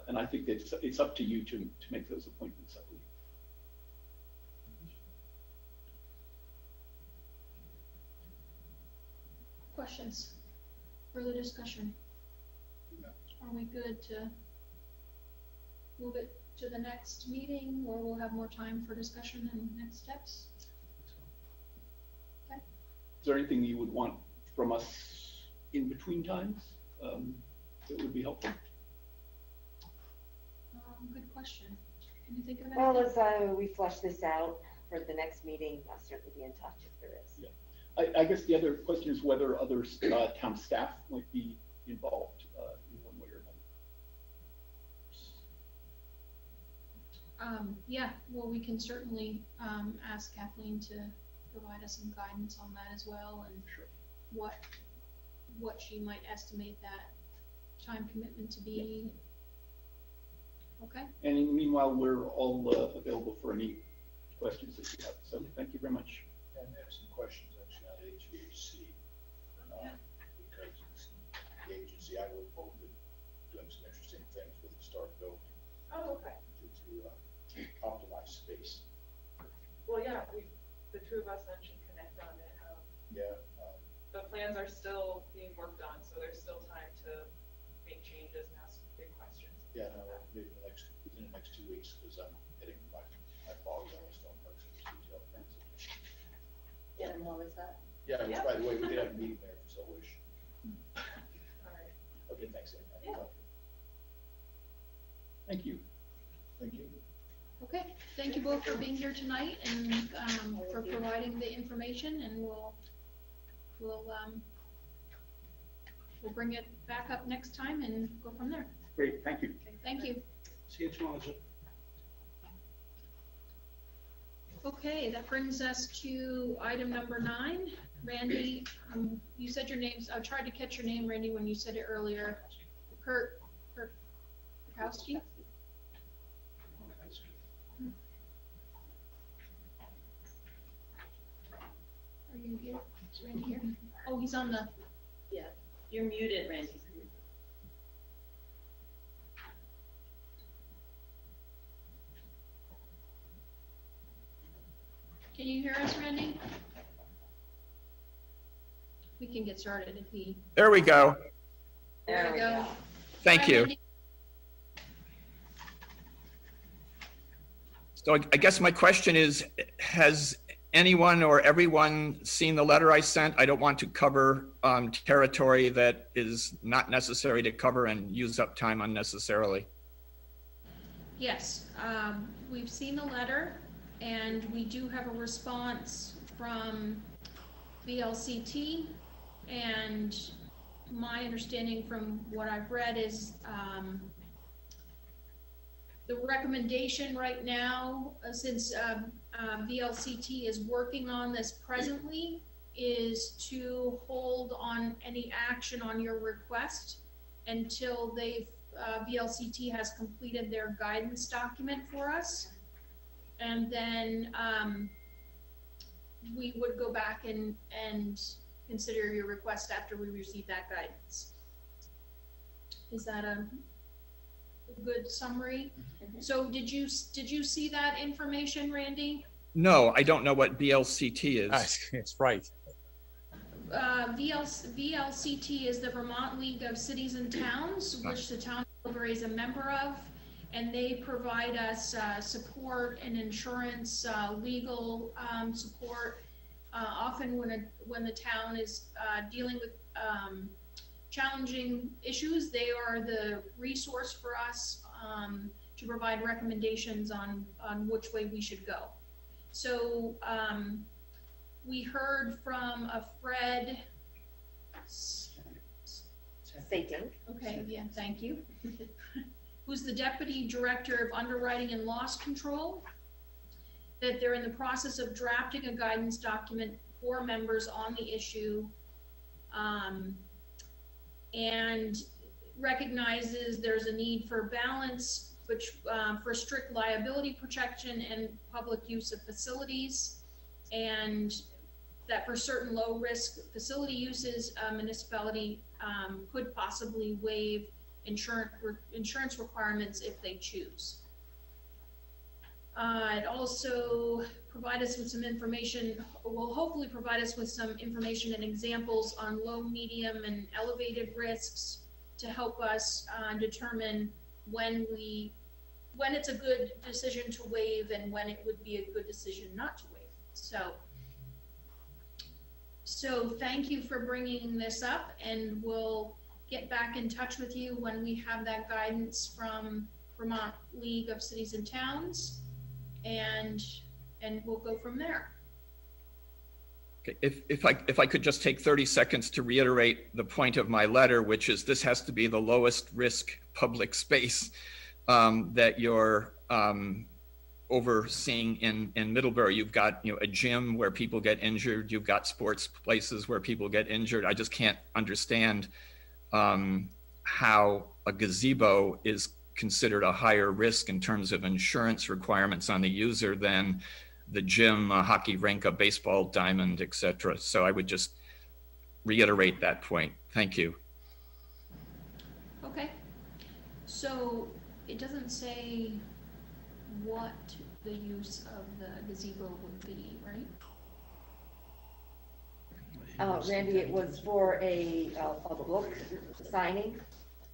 S14: and I think that it's up to you to make those appointments, I believe.
S1: Questions? Further discussion?
S6: No.
S1: Are we good to move it to the next meeting, or we'll have more time for discussion and next steps? Okay.
S14: Is there anything you would want from us in between times that would be helpful?
S1: Good question. Can you think of anything?
S2: Well, as we flush this out for the next meeting, I'll certainly be in touch if there is.
S14: Yeah. I guess the other question is whether other town staff might be involved in one way or another.
S1: Yeah, well, we can certainly ask Kathleen to provide us some guidance on that as well, and
S14: Sure.
S1: what she might estimate that time commitment to be. Okay.
S14: And in the meanwhile, we're all available for any questions that you have. So thank you very much.
S6: And I have some questions actually on HVAC. Because it's the agency I work for, doing some interesting things with historic buildings.
S13: Oh, okay.
S6: To optimize space.
S13: Well, yeah, the 2 of us then should connect on it.
S6: Yeah.
S13: The plans are still being worked on, so there's still time to make changes and ask big questions.
S6: Yeah, no, maybe within the next 2 weeks, because I'm hitting my fall Yellowstone Parks and detailed plans.
S2: Yeah, and what was that?
S6: Yeah,
S13: Yeah.
S6: by the way, we did have a meeting there, so wish.
S13: All right.
S6: Okay, thanks, Ann.
S13: Yeah.
S14: Thank you.
S6: Thank you.
S1: Okay, thank you both for being here tonight and for providing the information, and we'll bring it back up next time and go from there.
S14: Great, thank you.
S1: Thank you.
S4: See you tomorrow.
S1: Okay, that brings us to item number 9. Randy, you said your names. I tried to catch your name, Randy, when you said it earlier. Kurkowski? Are you here? Is Randy here? Oh, he's on the.
S16: Yeah, you're muted, Randy.
S1: Can you hear us, Randy? We can get started if he.
S17: There we go.
S1: There we go.
S17: Thank
S1: Hi,
S17: you.
S1: Randy.
S17: So I guess my question is, has anyone or everyone seen the letter I sent? I don't want to cover territory that is not necessary to cover and use up time unnecessarily.
S1: Yes, we've seen the letter, and we do have a response from VLCT, and my understanding from what I've read is the recommendation right now, since VLCT is working on this presently, is to hold on any action on your request until VLCT has completed their guidance document for us. And then we would go back and consider your request after we receive that guidance. Is that a good summary? So did you see that information, Randy?
S17: No, I don't know what BLCT is.
S9: It's right.
S1: VLCT is the Vermont League of Cities and Towns, which the town of Middlebury is a member of, and they provide us support and insurance, legal support. Often when the town is dealing with challenging issues, they are the resource for us to provide recommendations on which way we should go. So we heard from a Fred.
S2: Satan.
S1: Okay, yeah, thank you. Who's the Deputy Director of Underwriting and Loss Control, that they're in the process of drafting a guidance document for members on the issue, and recognizes there's a need for balance, which for strict liability protection and public use of facilities, and that for certain low-risk facility uses, a municipality could possibly waive insurance requirements if they choose. It also provide us with some information, will hopefully provide us with some information and examples on low, medium, and elevated risks to help us determine when it's a good decision to waive and when it would be a good decision not to waive. So thank you for bringing this up, and we'll get back in touch with you when we have that guidance from Vermont League of Cities and Towns, and we'll go from there.
S17: Okay, if I could just take 30 seconds to reiterate the point of my letter, which is this has to be the lowest risk public space that you're overseeing in Middlebury. You've got a gym where people get injured. You've got sports places where people get injured. I just can't understand how a gazebo is considered a higher risk in terms of insurance requirements on the user than the gym, a hockey rink, a baseball diamond, etc. So I would just reiterate that point. Thank you.
S1: Okay, so it doesn't say what the use of the gazebo would be, right?
S2: Randy, it was for a book signing.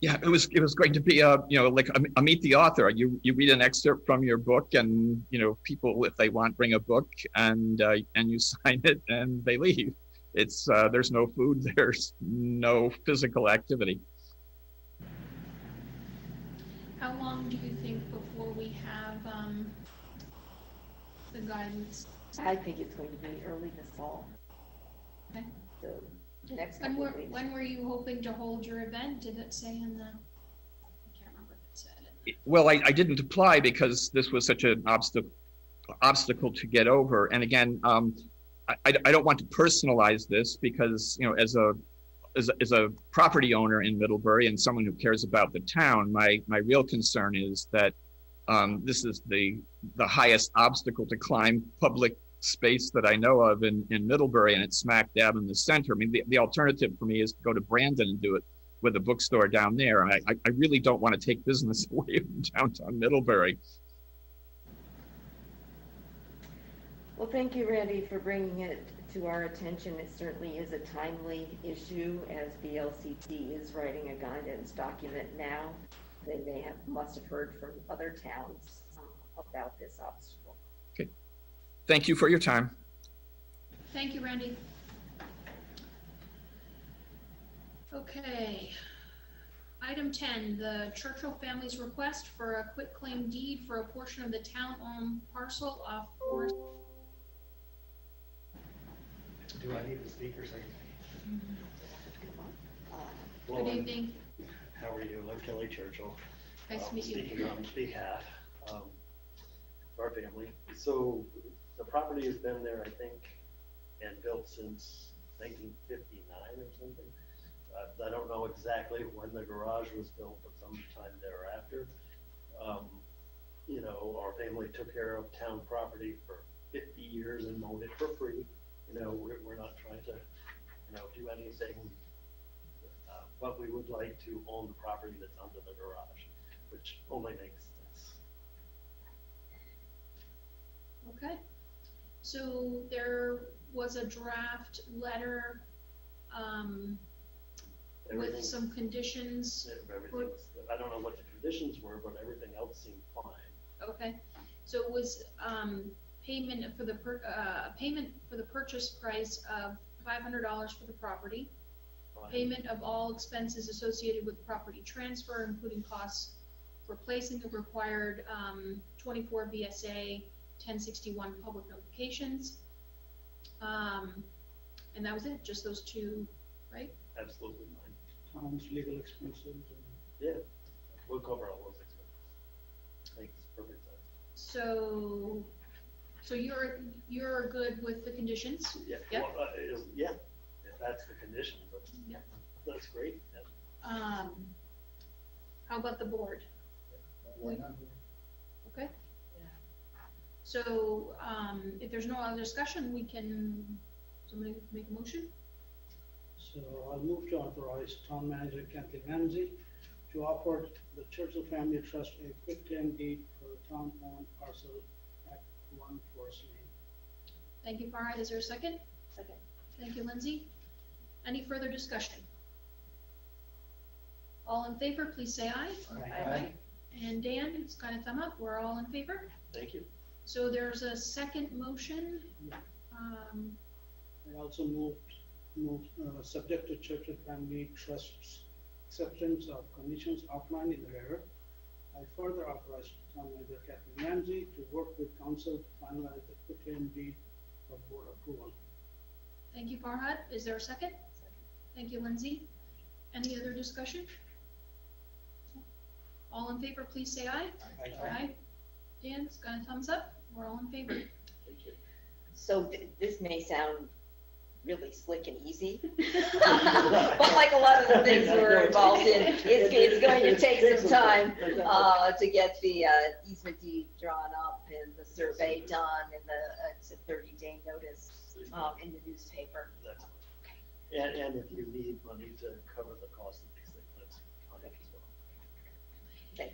S17: Yeah, it was going to be like a meet the author. You read an excerpt from your book, and people, if they want, bring a book, and you sign it and they leave. It's there's no food, there's no physical activity.
S1: How long do you think before we have the guidance?
S2: I think it's going to be early this fall.
S1: Okay.
S2: So the next couple of weeks.
S1: When were you hoping to hold your event? Did it say in the, I can't remember if it said it.
S17: Well, I didn't apply because this was such an obstacle to get over. And again, I don't want to personalize this because, as a property owner in Middlebury and someone who cares about the town, my real concern is that this is the highest obstacle to climb public space that I know of in Middlebury, and it's smack dab in the center. I mean, the alternative for me is to go to Brandon and do it with a bookstore down there. I really don't want to take business away from downtown Middlebury.
S2: Well, thank you, Randy, for bringing it to our attention. It certainly is a timely issue, as VLCT is writing a guidance document now. They must have heard from other towns about this obstacle.
S17: Okay. Thank you for your time.
S1: Thank you, Randy. Okay. Item 10, the Churchill family's request for a quitclaim deed for a portion of the town-owned parcel off Forest.
S18: Do I need to speak or say?
S1: Good evening.
S18: How are you? I'm Kelly Churchill.
S1: Nice to meet you.
S18: Speaking on behalf of our family. So the property has been there, I think, and built since 1959 or something. I don't know exactly when the garage was built, but sometime thereafter. Our family took care of town property for 50 years and owned it for free. We're not trying to do anything, but we would like to own the property that's under the garage, which only makes sense.
S1: Okay. So there was a draft letter, with
S18: Everything-
S1: some conditions.
S18: Everything's, I don't know what the conditions were, but everything else seemed fine.
S1: Okay, so it was, payment for the payment for the purchase price of $500 for the property.
S18: Fine.
S1: Payment of all expenses associated with property transfer, including costs for placing the required, 24 VSA 1061 public notifications. And that was it, just those two, right?
S18: Absolutely fine.
S4: Town's legal expenses. And
S18: Yeah, we'll cover all those expenses. Makes perfect sense.
S1: So you're good with the conditions?
S18: Yeah,
S1: Yep.
S18: well, yeah, if that's the condition, but
S1: Yep.
S18: that's great. Yeah.
S1: How about the board?
S6: Why not?
S1: Okay? So, if there's no other discussion, somebody make a motion?
S4: So I'll move to authorize town manager Kathleen Ramsey to offer the Churchill Family Trust a quick claim deed for the town-owned parcel at 1 Forest Lane.
S1: Thank you, Farhad. Is there a second?
S2: Second.
S1: Thank you, Lindsay. Any further discussion? All in favor, please say aye.
S2: Aye.
S1: And Dan, it's got a thumb up. We're all in favor.
S18: Thank you.
S1: So there's a second motion.
S4: Yeah.
S1: Um,
S4: I also moved, subject to Churchill Family Trust's acceptance of conditions outlined in the letter. I further authorize town manager Kathleen Ramsey to work with council to finalize the quick claim deed for board approval.
S1: Thank you, Farhad. Is there a second? Thank you, Lindsay. Any other discussion? All in favor, please say aye. Aye. Dan, it's got a thumbs up. We're all in favor.
S18: Thank you.
S2: So this may sound really slick and easy, but like a lot of the things we're involved in, it's going to take some time to get the easement deed drawn up and the survey done and it's a 30-day notice in the newspaper.
S18: That's fine. And if you need money to cover the cost of these things, that's fine as well.
S2: Okay.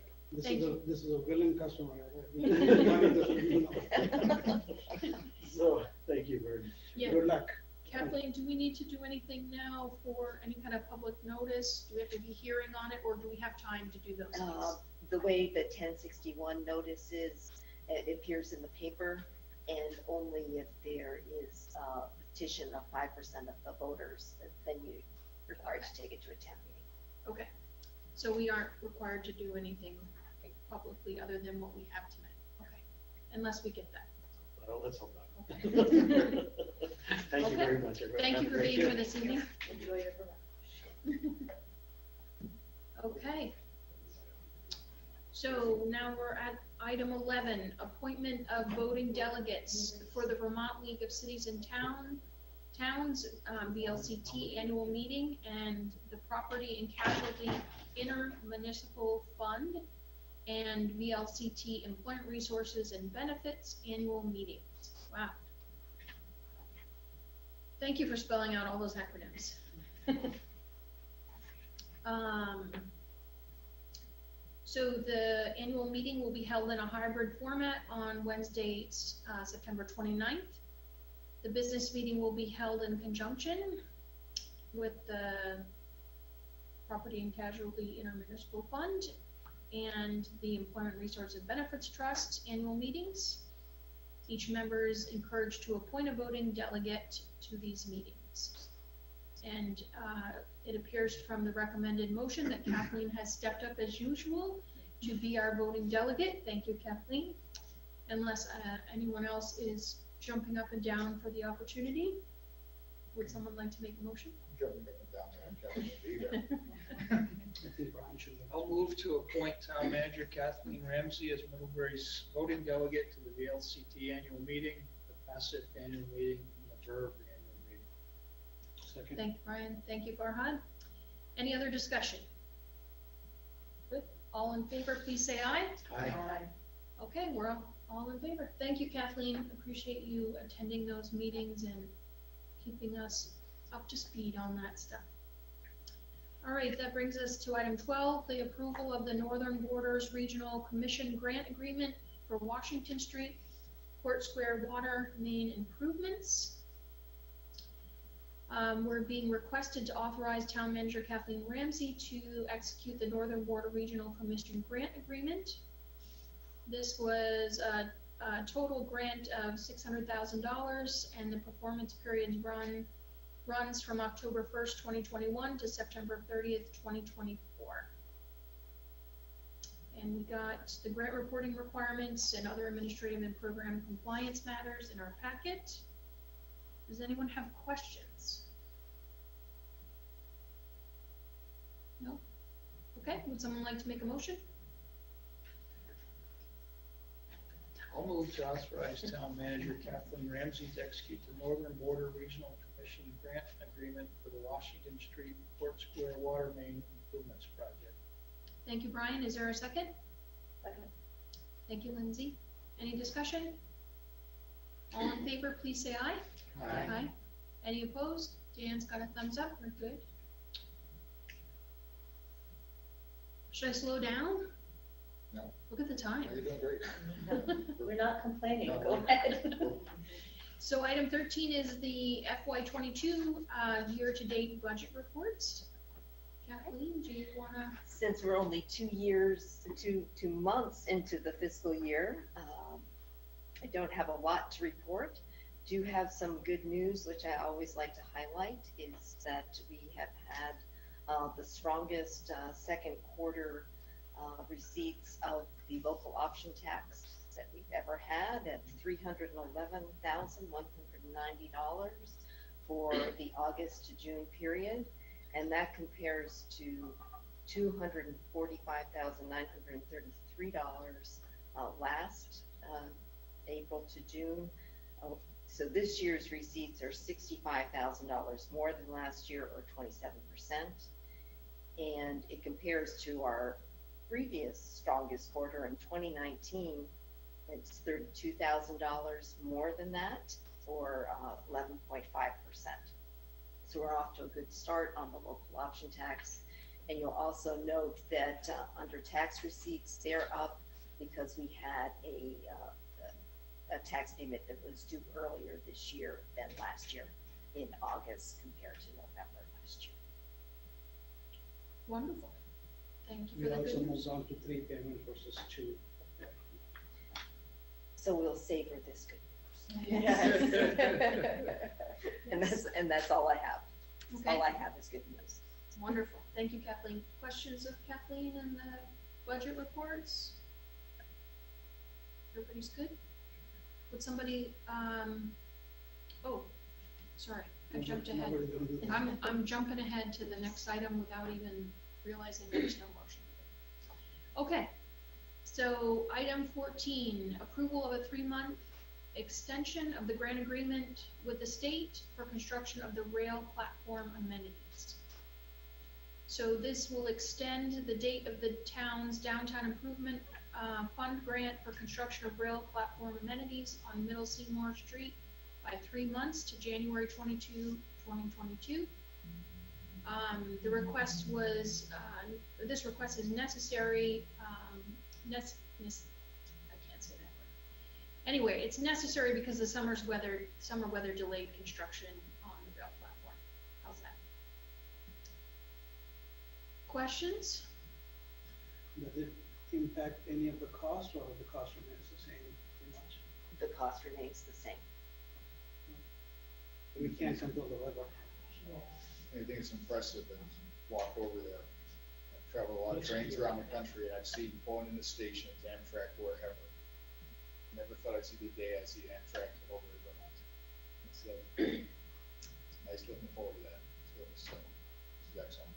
S4: This is a willing customer.
S18: So, thank you very much.
S1: Yeah.
S4: Good luck.
S1: Kathleen, do we need to do anything now for any kind of public notice? Do we have to be hearing on it, or do we have time to do those things?
S2: The way the 1061 notice is, it appears in the paper, and only if there is a petition of 5% of the voters, then you're required to take it to a town meeting.
S1: Okay, so we aren't required to do anything publicly other than what we have tonight. Okay, unless we get that.
S18: Well, let's hope not.
S1: Okay.
S18: Thank you
S1: Okay.
S18: very much, everyone.
S1: Thank
S18: Have
S1: you
S18: a
S1: for
S18: great
S1: being
S18: day.
S1: here this evening.
S2: Enjoy your Vermont.
S1: Okay. So now we're at item 11, appointment of voting delegates for the Vermont League of Cities and Towns, VLCT annual meeting, and the Property and Casualty Intermunicipal Fund, and VLCT Employment Resources and Benefits annual meetings. Wow. Thank you for spelling out all those acronyms. So the annual meeting will be held in a hybrid format on Wednesday, September 29th. The business meeting will be held in conjunction with the Property and Casualty Intermunicipal Fund and the Employment Resources and Benefits Trust annual meetings. Each member is encouraged to appoint a voting delegate to these meetings. And it appears from the recommended motion that Kathleen has stepped up as usual to be our voting delegate. Thank you, Kathleen. Unless anyone else is jumping up and down for the opportunity. Would someone like to make a motion?
S6: Jumping up and down there, I'm telling you, be there.
S4: I think Brian should.
S10: I'll move to appoint town manager Kathleen Ramsey as Middlebury's voting delegate to the VLCT annual meeting, the PASIF annual meeting, and the VERB annual meeting.
S4: Second.
S1: Thank you, Brian. Thank you, Farhad. Any other discussion? Good. All in favor, please say aye.
S4: Aye.
S1: Okay, we're all in favor. Thank you, Kathleen. Appreciate you attending those meetings and keeping us up to speed on that stuff. All right, that brings us to item 12, the approval of the Northern Borders Regional Commission grant agreement for Washington Street, Court Square Water Main improvements. We're being requested to authorize Town Manager Kathleen Ramsey to execute the Northern Border Regional Commission grant agreement. This was a total grant of $600,000, and the performance periods runs from October 1st, 2021 to September 30th, 2024. And we got the grant reporting requirements and other administrative and program compliance matters in our packet. Does anyone have questions? No? Okay, would someone like to make a motion?
S10: I'll move to authorize Town Manager Kathleen Ramsey to execute the Northern Border Regional Commission grant agreement for the Washington Street Court Square Water Main Improvements Project.
S1: Thank you, Brian. Is there a second?
S2: Second.
S1: Thank you, Lindsay. Any discussion? All in favor, please say aye. Aye. Any opposed? Dan's got a thumbs up. We're good. Should I slow down?
S6: No.
S1: Look at the time.
S6: You're doing great.
S2: We're not complaining,
S6: No.
S2: go ahead.
S1: So item 13 is the FY22 year-to-date budget reports. Kathleen, do you want to?
S2: Since we're only 2 months into the fiscal year, I don't have a lot to report. Do have some good news, which I always like to highlight, is that we have had the strongest second quarter receipts of the local option tax that we've ever had at $311,190 for the August to June period, and that compares to $245,933 last April to June. So this year's receipts are $65,000 more than last year, or 27%, and it compares to our previous strongest quarter in 2019. It's $32,000 more than that, or 11.5%. So we're off to a good start on the local option tax. And you'll also note that under tax receipts, they're up because we had a tax payment that was due earlier this year than last year in August compared to November last year.
S1: Wonderful. Thank you
S4: We
S1: for the
S4: also
S1: good news.
S4: moved on to 3 payments versus 2.
S2: So we'll savor this good news. and that's all I have.
S1: Okay.
S2: All I have is good news.
S1: Wonderful. Thank you, Kathleen. Questions of Kathleen and the budget reports? Everybody's good? Would somebody, oh, sorry, I jumped ahead.
S4: Nobody's gonna do that.
S1: I'm jumping ahead to the next item without even realizing there's no motion. Okay, so item 14, approval of a 3-month extension of the grant agreement with the state for construction of the rail platform amenities. So this will extend the date of the town's downtown improvement fund grant for construction of rail platform amenities on Middle Seymour Street by 3 months to January 22, 2022. The request was, this request is necessary, I can't say that word. Anyway, it's necessary because the summer weather delayed construction on the rail platform. How's that? Questions?
S4: Does it impact any of the cost, or the cost remains the same pretty much?
S2: The cost remains the same.
S4: We can't control the weather.
S6: I think it's impressive and walk over there. I've traveled a lot of trains around the country, and I've seen going into stations, Amtrak, wherever. Never thought I'd see the day I see Amtrak over at Vermont. It's nice, looking forward to that. It's excellent.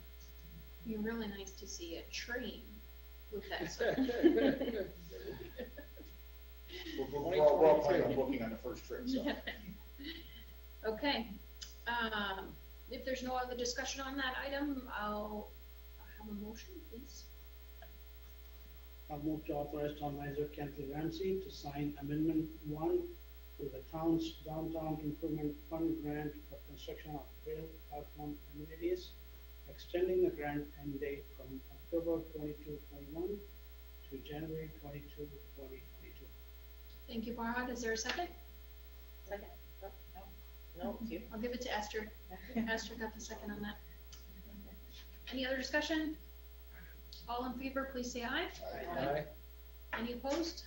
S1: It'd be really nice to see a train with that stuff.
S6: We're all planning on booking on the first trip, so.
S1: Okay, if there's no other discussion on that item, I'll have a motion, please.
S4: I'll move to authorize Town Manager Kathleen Ramsey to sign Amendment 1 to the town's downtown improvement fund grant for construction of rail platform amenities, extending the grant end date from October 22, 21 to January 22, 2022.
S1: Thank you, Farhad. Is there a second?
S17: Second. No, it's you.
S1: I'll give it to Esther. Esther got the second on that. Any other discussion? All in favor, please say aye.
S10: Aye.
S1: Any opposed?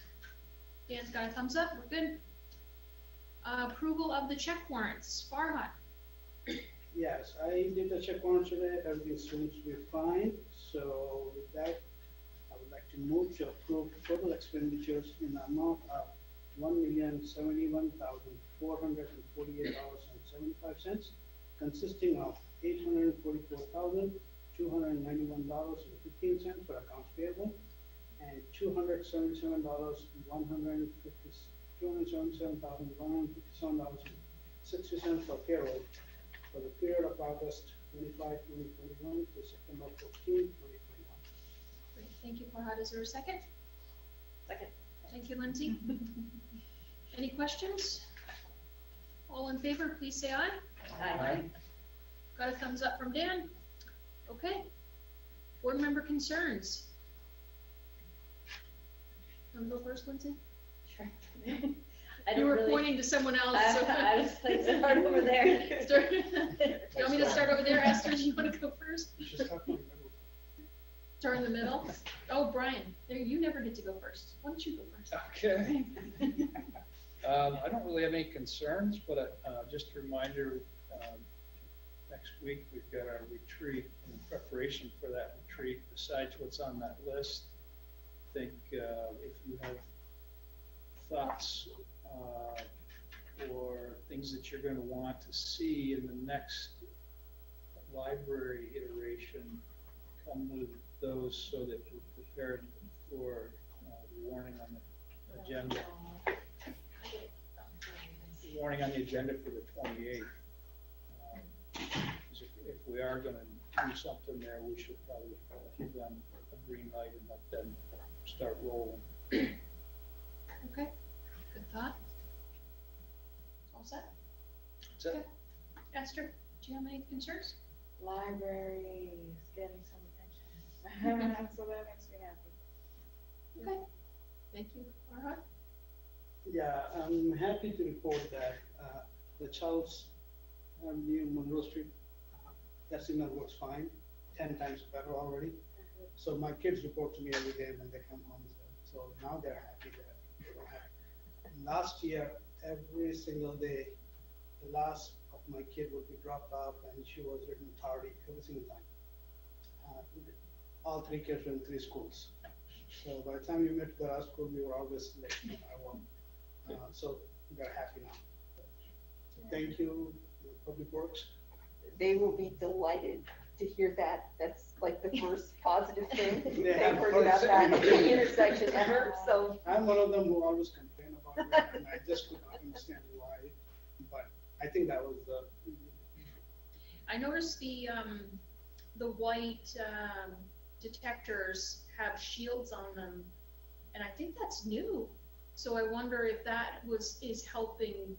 S1: Dan's got a thumbs up. We're good. Approval of the check warrants. Farhad.
S4: Yes, I did the check warrant today, everything seems to be fine, so with that, I would like to move to approve total expenditures in the amount of $1,071,448.75, consisting of $844,291.15 for accounts payable, and $277,157.60 for payroll, for the period of August 25, 2021 to September 14, 2021.
S1: Great. Thank you, Farhad. Is there a second?
S17: Second.
S1: Thank you, Lindsay. Any questions? All in favor, please say aye.
S17: Aye.
S1: Got a thumbs up from Dan? Okay. Board member concerns. Want to go first, Lindsay?
S2: Sure.
S1: You were pointing to someone else. So.
S2: I was like, start over there.
S1: Start. You want me to start over there, Esther? Do you want to go first? Start in the middle? Oh, Brian, there, you never get to go first. Why don't you go first?
S10: Okay. I don't really have any concerns, but just a reminder, next week we've got our retreat. In preparation for that retreat, besides what's on that list, I think if you have thoughts or things that you're going to want to see in the next library iteration, come with those so that we're prepared for the warning on the agenda. Warning on the agenda for the 28th. If we are going to do something there, we should probably give them a green light and let them start rolling.
S1: Okay, good thought. All set? Okay. Esther, do you have any concerns?
S2: Library is getting some attention. So that makes me happy.
S1: Okay, thank you. Farhad?
S4: Yeah, I'm happy to report that the Charles Avenue Monroe Street, that signal works fine, 10 times better already. So my kids report to me every day when they come home. So now they're happy that they don't have. Last year, every single day, the last of my kid would be dropped off and she was written tardy every single time. All three kids were in three schools. So by the time we met to the last school, we were always late. So we're happy now. Thank you, Public Works.
S2: They will be delighted to hear that. That's like the first positive thing
S4: They
S2: they've
S4: have
S2: heard
S4: heard
S2: about that
S4: it.
S2: intersection ever, so.
S4: I'm one of them who always complain about that, and I just could not understand why. But I think that was the.
S1: I noticed the white detectors have shields on them, and I think that's new. So I wonder if that is helping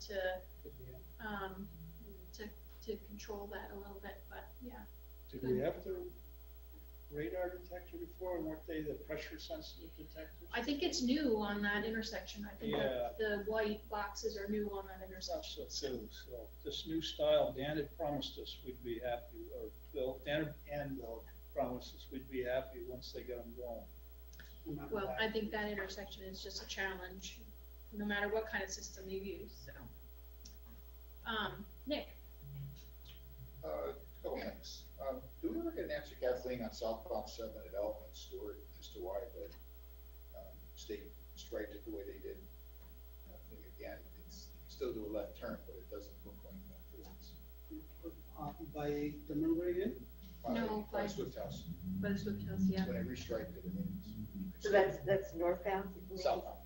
S1: to control that a little bit. But yeah.
S10: Did we have the radar detector before, and weren't they the pressure sensitive detectors?
S1: I think it's new on that intersection. I think
S10: Yeah.
S1: the white boxes are new on that intersection.
S10: So this new style, Dan had promised us we'd be happy, or Dan and Bill promised us we'd be happy once they got them going.
S1: Well, I think that intersection is just a challenge, no matter what kind of system you use. So, Nick.
S6: Couple things. Do we ever get an answer, Kathleen, on southbound 7 at Elton and Stewart as to why the state striped it the way they did? I think again, it's still do a left turn, but it doesn't look like that for us.
S4: By the Middlebury Inn?
S1: No,
S6: by
S1: by
S6: Swift House.
S1: By the Swift House, yeah.
S6: When they restriped it, I mean,
S2: So that's northbound?
S6: Southbound.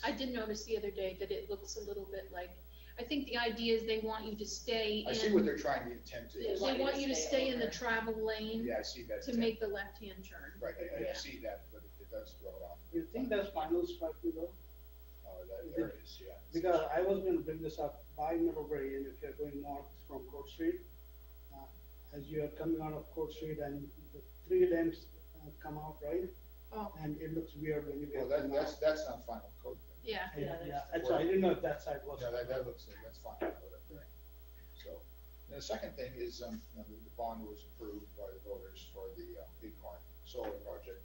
S1: I did notice the other day that it looks a little bit like, I think the idea is they want you to stay
S6: I see
S1: in,
S6: what they're trying to intend to.
S1: they want you to stay in the travel lane
S6: Yeah, I see that.
S1: to make the left-hand turn.
S6: Right, I
S1: Yeah.
S6: see that, but it does throw it off.
S4: You think that's final striping though?
S6: that areas, yeah.
S4: Because I was gonna bring this up by Middlebury, and if you're going north from Court Street, as you are coming out of Court Street and the three lanes come out, right?
S1: Oh.
S4: And it looks weird when you
S6: Well,
S4: get.
S6: that's not final code.
S1: Yeah.
S4: Yeah, that's why I didn't know if that side was.
S6: Yeah, that looks like, that's fine, right? So, the second thing is, you know, the bond was approved by the voters for the Acorn solar project.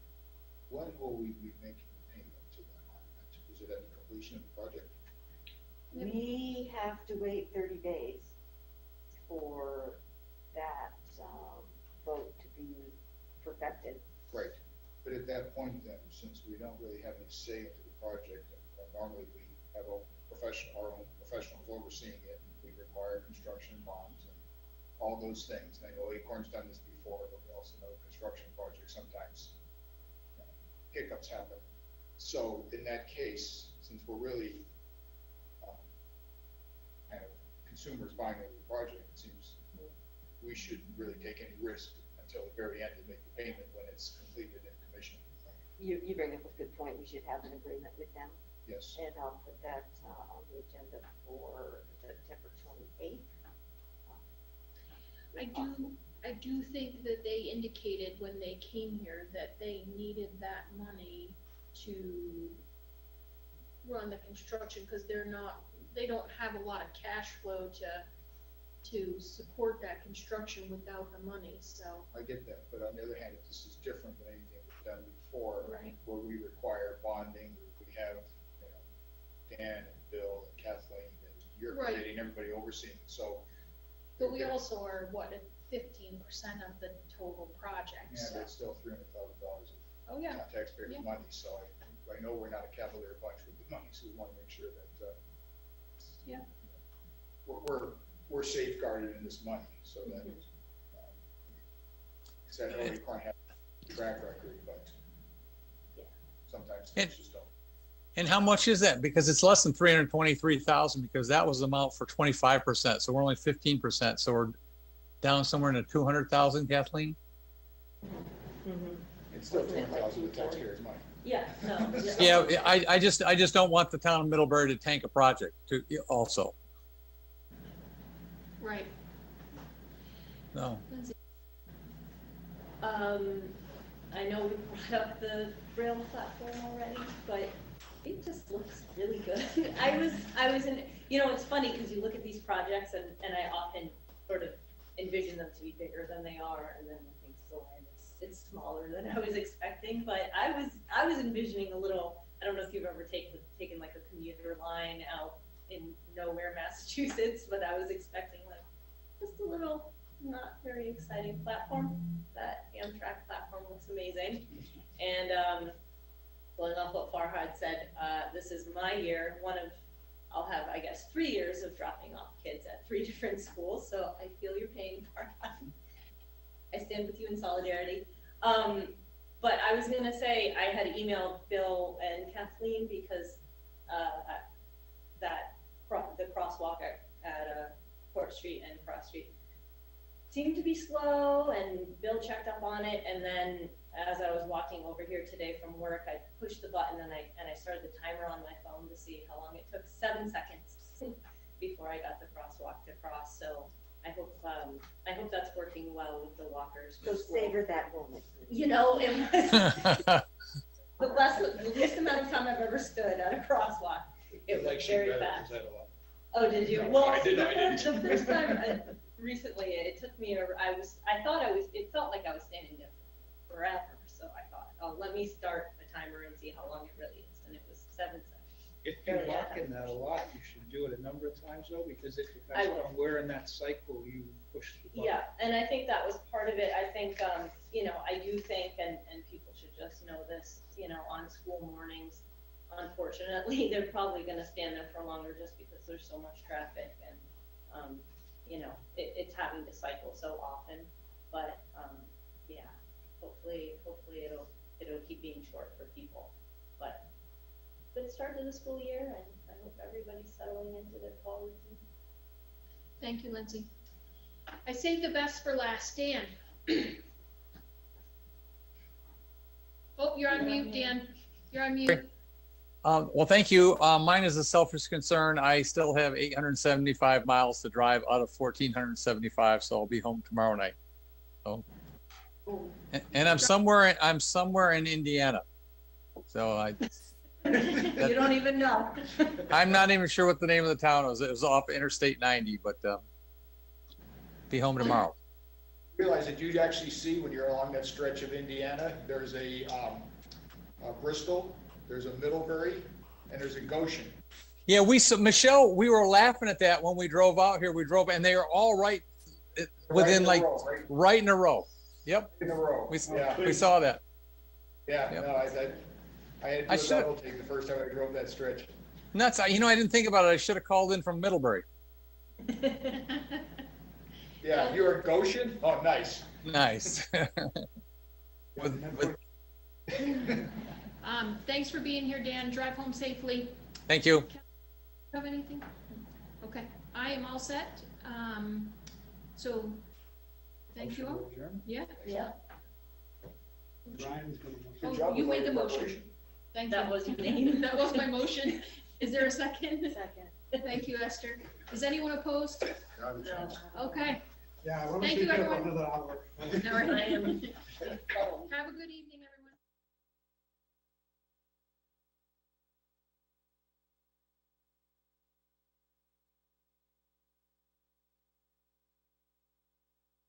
S6: When will we be making the payment to them on that? Is it at the completion of the project?
S2: We have to wait 30 days for that vote to be perfected.
S6: Right, but at that point then, since we don't really have any say into the project, and normally we have our own professionals overseeing it, we require construction bonds and all those things. And I know Acorn's done this before, but we also know construction projects sometimes hiccups happen. So in that case, since we're really kind of consumers buying into the project, it seems we shouldn't really take any risk until the very end to make the payment when it's completed and commissioned.
S2: You bring up a good point. We should have an agreement with them.
S6: Yes.
S2: And I'll put that on the agenda for September 28th.
S1: I do think that they indicated when they came here that they needed that money to run the construction, because they don't have a lot of cash flow to support that construction without the money, so.
S6: I get that, but on the other hand, if this is different than anything we've done before,
S1: Right.
S6: where we require bonding, we have, you know, Dan and Bill and Kathleen and your
S1: Right.
S6: committee and everybody overseeing, so.
S1: But we also are, what, at 15% of the total project,
S6: Yeah,
S1: so.
S6: but it's still $300,000
S1: Oh,
S6: of
S1: yeah,
S6: taxpayers'
S1: Yeah.
S6: money, so I know we're not a cavalier bunch with the money, so we want to make sure that,
S1: Yeah.
S6: we're safeguarded in this money, so that, because I know you can't have a track record, but
S2: Yeah.
S6: sometimes
S9: And-
S6: things just don't.
S9: And how much is that? Because it's less than 323,000, because that was the amount for 25%. So we're only 15%. So we're down somewhere in the 200,000, Kathleen?
S6: It's still
S2: Wasn't it like
S6: 20,000 of
S2: 240?
S6: taxpayers' money.
S2: Yeah, no.
S9: Yeah, I just don't want the town of Middlebury to tank a project to also.
S1: right.
S9: No.
S19: I know we brought up the rail platform already, but it just looks really good. I was in, you know, it's funny because you look at these projects and I often sort of envision them to be bigger than they are, and then when things go in, it's smaller than I was expecting. But I was envisioning a little. I don't know if you've ever taken like a commuter line out in nowhere, Massachusetts, but I was expecting like just a little, not very exciting platform. That Amtrak platform looks amazing. And going off what Farhad said, this is my year. I'll have, I guess, 3 years of dropping off kids at 3 different schools. So I feel your pain, Farhad. I stand with you in solidarity. But I was gonna say, I had emailed Bill and Kathleen because the crosswalk at Court Street and Cross Street seemed to be slow, and Bill checked up on it. And then as I was walking over here today from work, I pushed the button and I started the timer on my phone to see how long it took. 7 seconds before I got the crosswalk to cross. So I hope that's working well with the walkers.
S2: So savor that moment.
S19: You know, it was the least amount of time I've ever stood at a crosswalk. It was very fast. Oh, did you? Well,
S6: I did.
S19: the first time recently, it took me. It felt like I was standing there forever. So I thought, oh, let me start a timer and see how long it really is. And it was 7 seconds.
S10: If you're walking that a lot, you should do it a number of times though, because it depends on where in that cycle you push the button.
S19: Yeah, and I think that was part of it. I think, you know, I do think, and people should just know this, you know, on school mornings, unfortunately, they're probably gonna stand there for longer just because there's so much traffic and, you know, it's having to cycle so often. But, yeah, hopefully it'll keep being short for people. But good start to the school year, and I hope everybody's settling into their fall routine.
S1: Thank you, Lindsay. I saved the best for last, Dan. Oh, you're on mute, Dan. You're on mute.
S9: Well, thank you. Mine is a selfish concern. I still have 875 miles to drive out of 1,475, so I'll be home tomorrow night. So, and I'm somewhere in Indiana. So
S2: You don't even know.
S9: I'm not even sure what the name of the town was. It was off Interstate 90, but be home tomorrow.
S6: Realize that you actually see when you're along that stretch of Indiana, there's a Bristol, there's a Middlebury, and there's a Goshen.
S9: Yeah, Michelle, we were laughing at that when we drove out here. We drove, and they are all right within
S6: Right in a row,
S9: right in a row. Yep,
S6: in a row.
S9: we
S6: Yeah,
S9: saw that.
S6: yeah,
S9: Yep.
S6: no, I had
S9: I
S6: to do a double take the first time I drove that stretch.
S9: Nuts. I didn't think about it. I should have called in from Middlebury.
S6: Yeah, you're at Goshen? Oh, nice.
S9: Nice.
S1: Thanks for being here, Dan. Drive home safely.
S9: Thank you.
S1: Have anything? Okay, I am all set. So, thank you all. Yeah.
S2: Yeah,
S4: Brian's gonna.
S1: Oh,
S6: Good job
S1: you
S6: with
S1: made the
S6: all your
S1: motion.
S6: preparation.
S1: Thank
S2: that
S1: you.
S2: was me.
S1: That was my motion. Is there a second?
S2: Second.
S1: Thank you, Esther. Is anyone opposed?
S6: Not a chance.
S1: Okay.
S4: Yeah, I want to
S1: Thank
S4: keep
S1: you,
S4: it
S1: everyone.
S4: another hour.
S1: All right.
S2: I am.
S1: Have a good evening.